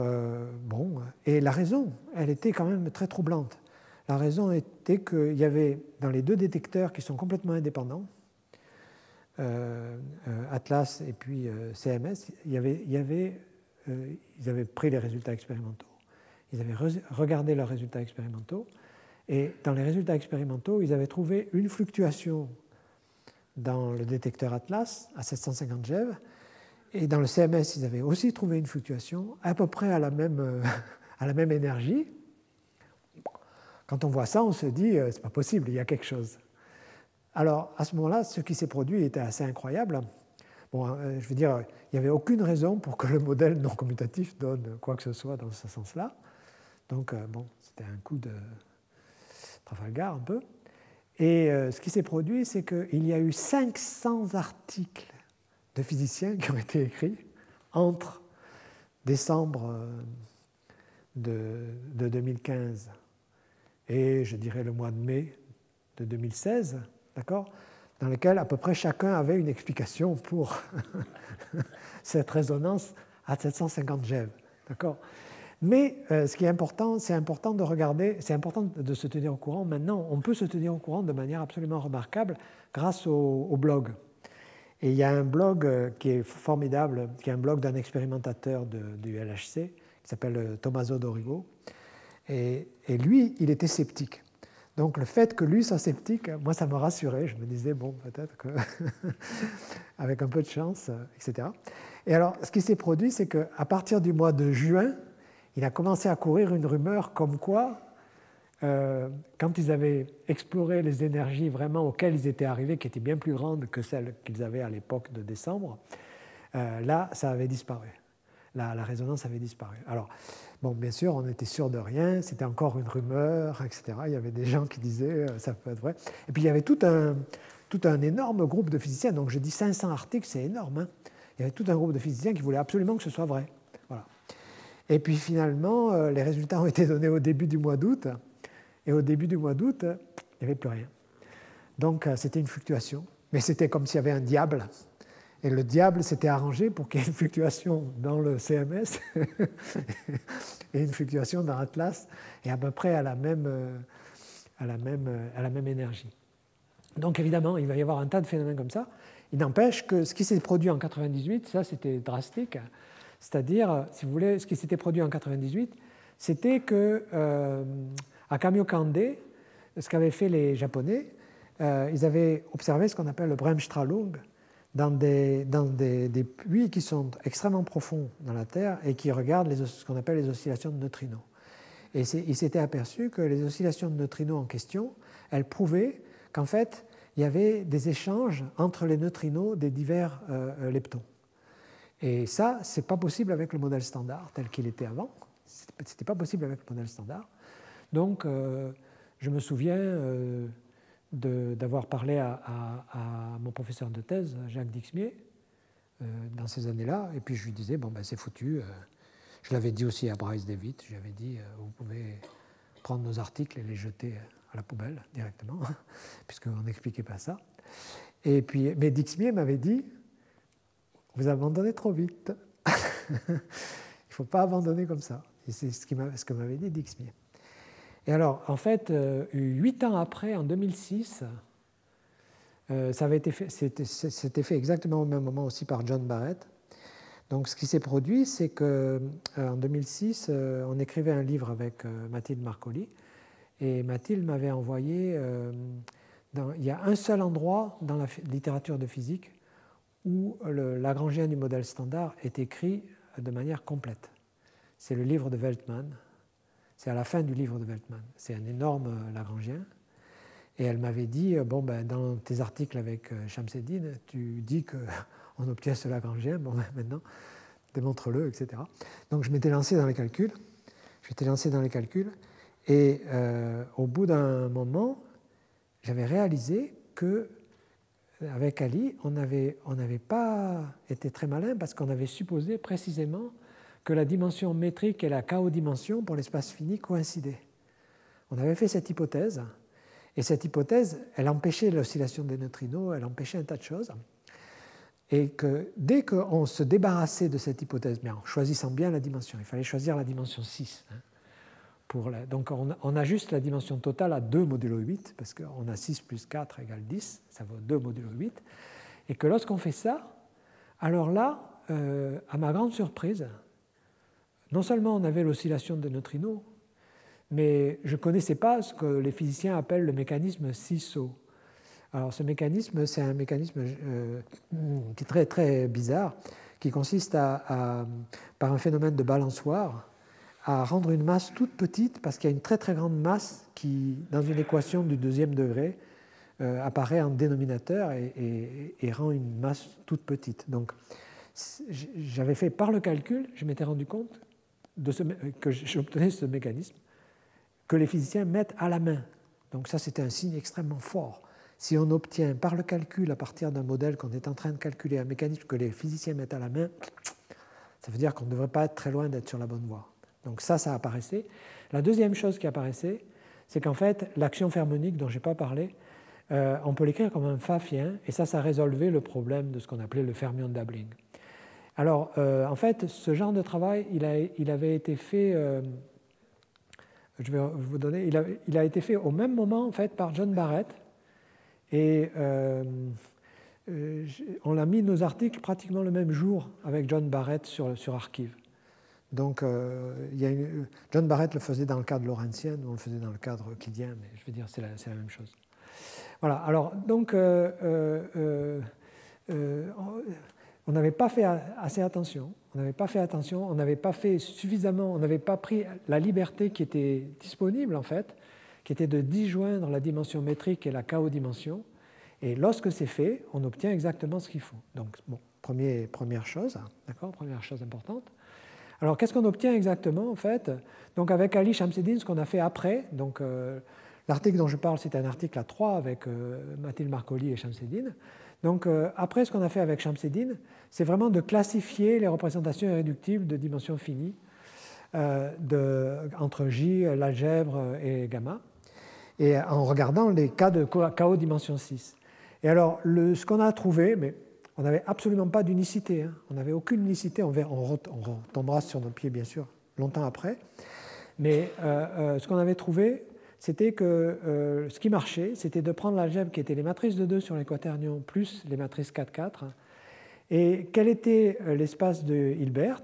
et la raison, elle était quand même très troublante. La raison était qu'il y avait, dans les deux détecteurs qui sont complètement indépendants, Atlas et puis CMS, ils avaient pris les résultats expérimentaux, ils avaient regardé leurs résultats expérimentaux, et dans les résultats expérimentaux, ils avaient trouvé une fluctuation dans le détecteur Atlas à 750 GeV, et dans le CMS, ils avaient aussi trouvé une fluctuation à peu près à la même énergie. Quand on voit ça, on se dit, c'est pas possible, il y a quelque chose. Alors, à ce moment-là, ce qui s'est produit était assez incroyable. Bon, je veux dire, il n'y avait aucune raison pour que le modèle non commutatif donne quoi que ce soit dans ce sens-là. Donc, c'était un coup de Trafalgar un peu. Et ce qui s'est produit, c'est qu'il y a eu 500 articles de physiciens qui ont été écrits entre décembre de 2015 et, je dirais, le mois de mai de 2016, d'accord, dans lequel à peu près chacun avait une explication pour cette résonance à 750 GeV, d'accord. Mais ce qui est important, c'est important de regarder, c'est important de se tenir au courant. Maintenant, on peut se tenir au courant de manière absolument remarquable grâce au blog. Et il y a un blog qui est formidable, qui est un blog d'un expérimentateur du LHC, qui s'appelle Tommaso Dorigo. Et lui, il était sceptique. Donc le fait que lui soit sceptique, moi, ça me rassurait. Je me disais, bon, peut-être que avec un peu de chance, etc. Et alors, ce qui s'est produit, c'est qu'à partir du mois de juin, il a commencé à courir une rumeur comme quoi, quand ils avaient exploré les énergies vraiment auxquelles ils étaient arrivés, qui étaient bien plus grandes que celles qu'ils avaient à l'époque de décembre, là, ça avait disparu. La résonance avait disparu. Alors, bon, bien sûr, on était sûr de rien, c'était encore une rumeur, etc. Il y avait des gens qui disaient ça peut être vrai. Et puis il y avait tout un énorme groupe de physiciens. Donc je dis 500 articles, c'est énorme. Hein. Il y avait tout un groupe de physiciens qui voulaient absolument que ce soit vrai. Voilà. Et puis finalement, les résultats ont été donnés au début du mois d'août. Et au début du mois d'août, il n'y avait plus rien. Donc c'était une fluctuation. Mais c'était comme s'il y avait un diable. Et le diable s'était arrangé pour qu'il y ait une fluctuation dans le CMS et une fluctuation dans Atlas, et à peu près à la même énergie. Donc évidemment, il va y avoir un tas de phénomènes comme ça. Il n'empêche que ce qui s'est produit en 98, ça c'était drastique. C'est-à-dire, si vous voulez, ce qui s'était produit en 98, c'était que à Kamiokande, ce qu'avaient fait les Japonais, ils avaient observé ce qu'on appelle le Bremsstrahlung dans des puits qui sont extrêmement profonds dans la Terre et qui regardent ce qu'on appelle les oscillations de neutrinos. Et ils s'étaient aperçus que les oscillations de neutrinos en question, elles prouvaient qu'en fait, il y avait des échanges entre les neutrinos des divers leptons. Et ça, ce n'est pas possible avec le modèle standard tel qu'il était avant. Ce n'était pas possible avec le modèle standard. Donc, je me souviens d'avoir parlé à mon professeur de thèse, Jacques Dixmier, dans ces années-là, et puis je lui disais, bon, ben, c'est foutu. Je l'avais dit aussi à Bryce David, je lui avais dit, vous pouvez prendre nos articles et les jeter à la poubelle directement, puisqu'on n'expliquait pas ça. Et puis, mais Dixmier m'avait dit, vous abandonnez trop vite. Il ne faut pas abandonner comme ça. Et c'est ce que m'avait dit Dixmier. Et alors, en fait, 8 ans après, en 2006, c'était fait exactement au même moment aussi par John Barrett. Donc, ce qui s'est produit, c'est qu'en 2006, on écrivait un livre avec Mathilde Marcoli, et Mathilde m'avait envoyé... il y a un seul endroit dans la littérature de physique où le lagrangien du modèle standard est écrit de manière complète. C'est le livre de Veltman. C'est à la fin du livre de Veltman. C'est un énorme lagrangien. Et elle m'avait dit, bon, ben, dans tes articles avec Shamseddine, tu dis qu'on obtient ce lagrangien, bon, ben, maintenant, démontre-le, etc. Donc je m'étais lancé dans les calculs. Et au bout d'un moment, j'avais réalisé que avec Ali, on n'avait pas été très malin parce qu'on avait supposé précisément que la dimension métrique et la chaos-dimension pour l'espace fini coïncidaient. On avait fait cette hypothèse, et cette hypothèse, elle empêchait l'oscillation des neutrinos, elle empêchait un tas de choses, et que dès qu'on se débarrassait de cette hypothèse, bien, en choisissant bien la dimension, il fallait choisir la dimension 6, donc on ajuste la dimension totale à 2 modulo 8, parce qu'on a 6 plus 4 égale 10, ça vaut 2 modulo 8, et que lorsqu'on fait ça, alors là, à ma grande surprise, non seulement on avait l'oscillation des neutrinos, mais je ne connaissais pas ce que les physiciens appellent le mécanisme CISO. Alors ce mécanisme, c'est un mécanisme qui est très, très bizarre, qui consiste par un phénomène de balançoire, à rendre une masse toute petite parce qu'il y a une très très grande masse qui, dans une équation du deuxième degré, apparaît en dénominateur et rend une masse toute petite. Donc, j'avais fait par le calcul, je m'étais rendu compte que j'obtenais ce mécanisme que les physiciens mettent à la main. Donc ça, c'était un signe extrêmement fort. Si on obtient par le calcul, à partir d'un modèle qu'on est en train de calculer, un mécanisme que les physiciens mettent à la main, ça veut dire qu'on ne devrait pas être très loin d'être sur la bonne voie. Donc ça apparaissait. La deuxième chose qui apparaissait, c'est qu'en fait, l'action fermionique dont je n'ai pas parlé, on peut l'écrire comme un Pfaffien, et ça résolvait le problème de ce qu'on appelait le fermion doubling. Alors, en fait, ce genre de travail, il avait été fait, je vais vous donner, il a été fait au même moment, en fait, par John Barrett, et on a mis nos articles pratiquement le même jour avec John Barrett sur Archive. Donc, John Barrett le faisait dans le cadre lorenzien, on le faisait dans le cadre euclidien, mais je veux dire, c'est la même chose. Voilà, alors, donc, on n'avait pas fait assez attention, on n'avait pas fait suffisamment, on n'avait pas pris la liberté qui était disponible, en fait, qui était de disjoindre la dimension métrique et la chaos-dimension, et lorsque c'est fait, on obtient exactement ce qu'il faut. Donc, bon, première chose, d'accord, première chose importante. Alors, qu'est-ce qu'on obtient exactement, en fait? Donc, avec Ali Shamseddine, ce qu'on a fait après, donc l'article dont je parle, c'est un article à 3 avec Mathilde Marcoli et Shamseddine. Donc, après, ce qu'on a fait avec Shamseddine, c'est vraiment de classifier les représentations irréductibles de dimension finie entre J, l'algèbre et gamma, et en regardant les cas de KO dimension 6. Et alors, ce qu'on a trouvé, mais on n'avait absolument pas d'unicité, hein, on n'avait aucune unicité, on retombera sur nos pieds bien sûr longtemps après, mais ce qu'on avait trouvé, c'était que ce qui marchait, c'était de prendre l'algèbre qui était les matrices de 2 sur les quaternions plus les matrices 4-4, et quel était l'espace de Hilbert,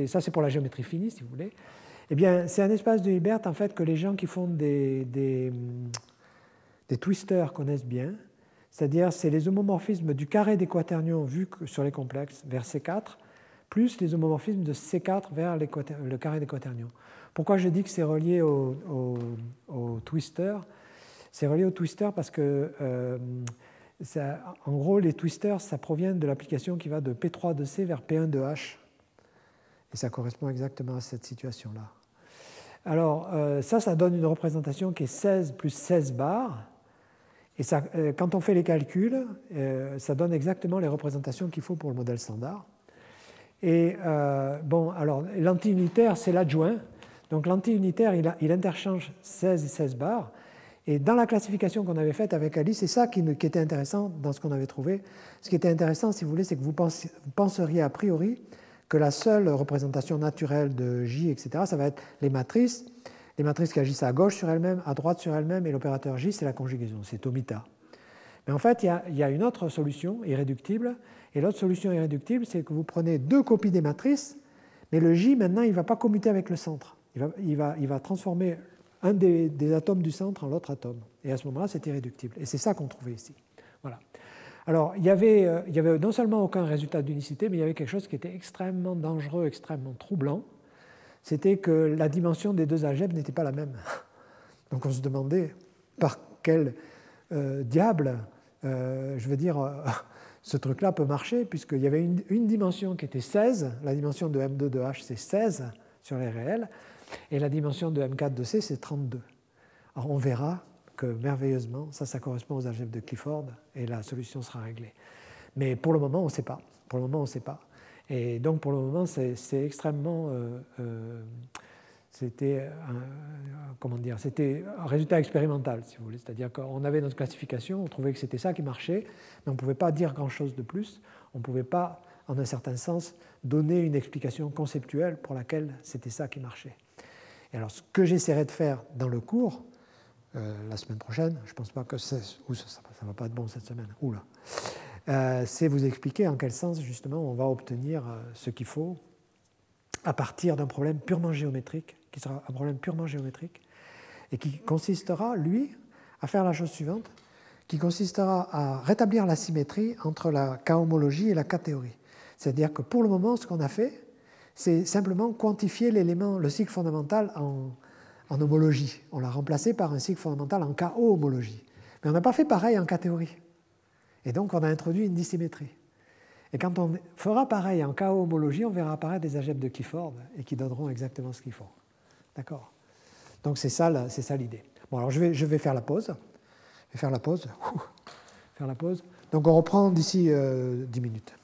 ça c'est pour la géométrie finie si vous voulez. Eh bien, c'est un espace de Hilbert en fait que les gens qui font des twisters connaissent bien, c'est-à-dire c'est les homomorphismes du carré des quaternions vus sur les complexes vers C4, plus les homomorphismes de C4 vers le carré des quaternions. Pourquoi je dis que c'est relié au twister? C'est relié au twister parce que, en gros, les twisters, ça provient de l'application qui va de P3 de C vers P1 de H. Et ça correspond exactement à cette situation-là. Alors, ça donne une représentation qui est 16 plus 16 bars. Et ça, quand on fait les calculs, ça donne exactement les représentations qu'il faut pour le modèle standard. Et bon, alors, l'anti-unitaire, c'est l'adjoint. Donc, l'anti-unitaire, il interchange 16 et 16 bars. Et dans la classification qu'on avait faite avec Alice, c'est ça qui était intéressant dans ce qu'on avait trouvé. Ce qui était intéressant, si vous voulez, c'est que vous penseriez a priori que la seule représentation naturelle de J, etc., ça va être les matrices qui agissent à gauche sur elles-mêmes, à droite sur elles-mêmes, et l'opérateur J, c'est la conjugaison, c'est Tomita. Mais en fait, il y a une autre solution irréductible, et l'autre solution irréductible, c'est que vous prenez 2 copies des matrices, mais le J, maintenant, il ne va pas commuter avec le centre. Il va transformer un des atomes du centre en l'autre atome. Et à ce moment-là, c'est irréductible. Et c'est ça qu'on trouvait ici. Voilà. Alors, il y avait non seulement aucun résultat d'unicité, mais il y avait quelque chose qui était extrêmement dangereux, extrêmement troublant. C'était que la dimension des 2 algèbres n'était pas la même. Donc on se demandait par quel diable, je veux dire, ce truc-là peut marcher, puisqu'il y avait une dimension qui était 16, la dimension de M2 de H, c'est 16 sur les réels, et la dimension de M4 de C, c'est 32. Alors on verra que merveilleusement, ça correspond aux algèbres de Clifford, et la solution sera réglée. Mais pour le moment, on ne sait pas. Pour le moment, on ne sait pas. Et donc, pour le moment, c'est extrêmement... c'était un résultat expérimental, si vous voulez. C'est-à-dire qu'on avait notre classification, on trouvait que c'était ça qui marchait, mais on ne pouvait pas dire grand-chose de plus. On ne pouvait pas, en un certain sens, donner une explication conceptuelle pour laquelle c'était ça qui marchait. Et alors, ce que j'essaierai de faire dans le cours, la semaine prochaine, je ne pense pas que ça ne va pas être bon cette semaine, c'est vous expliquer en quel sens, justement, on va obtenir ce qu'il faut à partir d'un problème purement géométrique, qui sera un problème purement géométrique, et qui consistera, lui, à faire la chose suivante, qui consistera à rétablir la symétrie entre la K-homologie et la K-théorie. C'est-à-dire que pour le moment, ce qu'on a fait, c'est simplement quantifier l'élément, le cycle fondamental en homologie. On l'a remplacé par un cycle fondamental en KO-homologie. Mais on n'a pas fait pareil en K-théorie. Et donc, on a introduit une dissymétrie. Et quand on fera pareil en KO-homologie, on verra apparaître des algèbres de Clifford et qui donneront exactement ce qu'il faut. D'accord? Donc, c'est ça l'idée. Bon, alors je vais faire la pause. Je vais faire la pause. Donc, on reprend d'ici 10 minutes.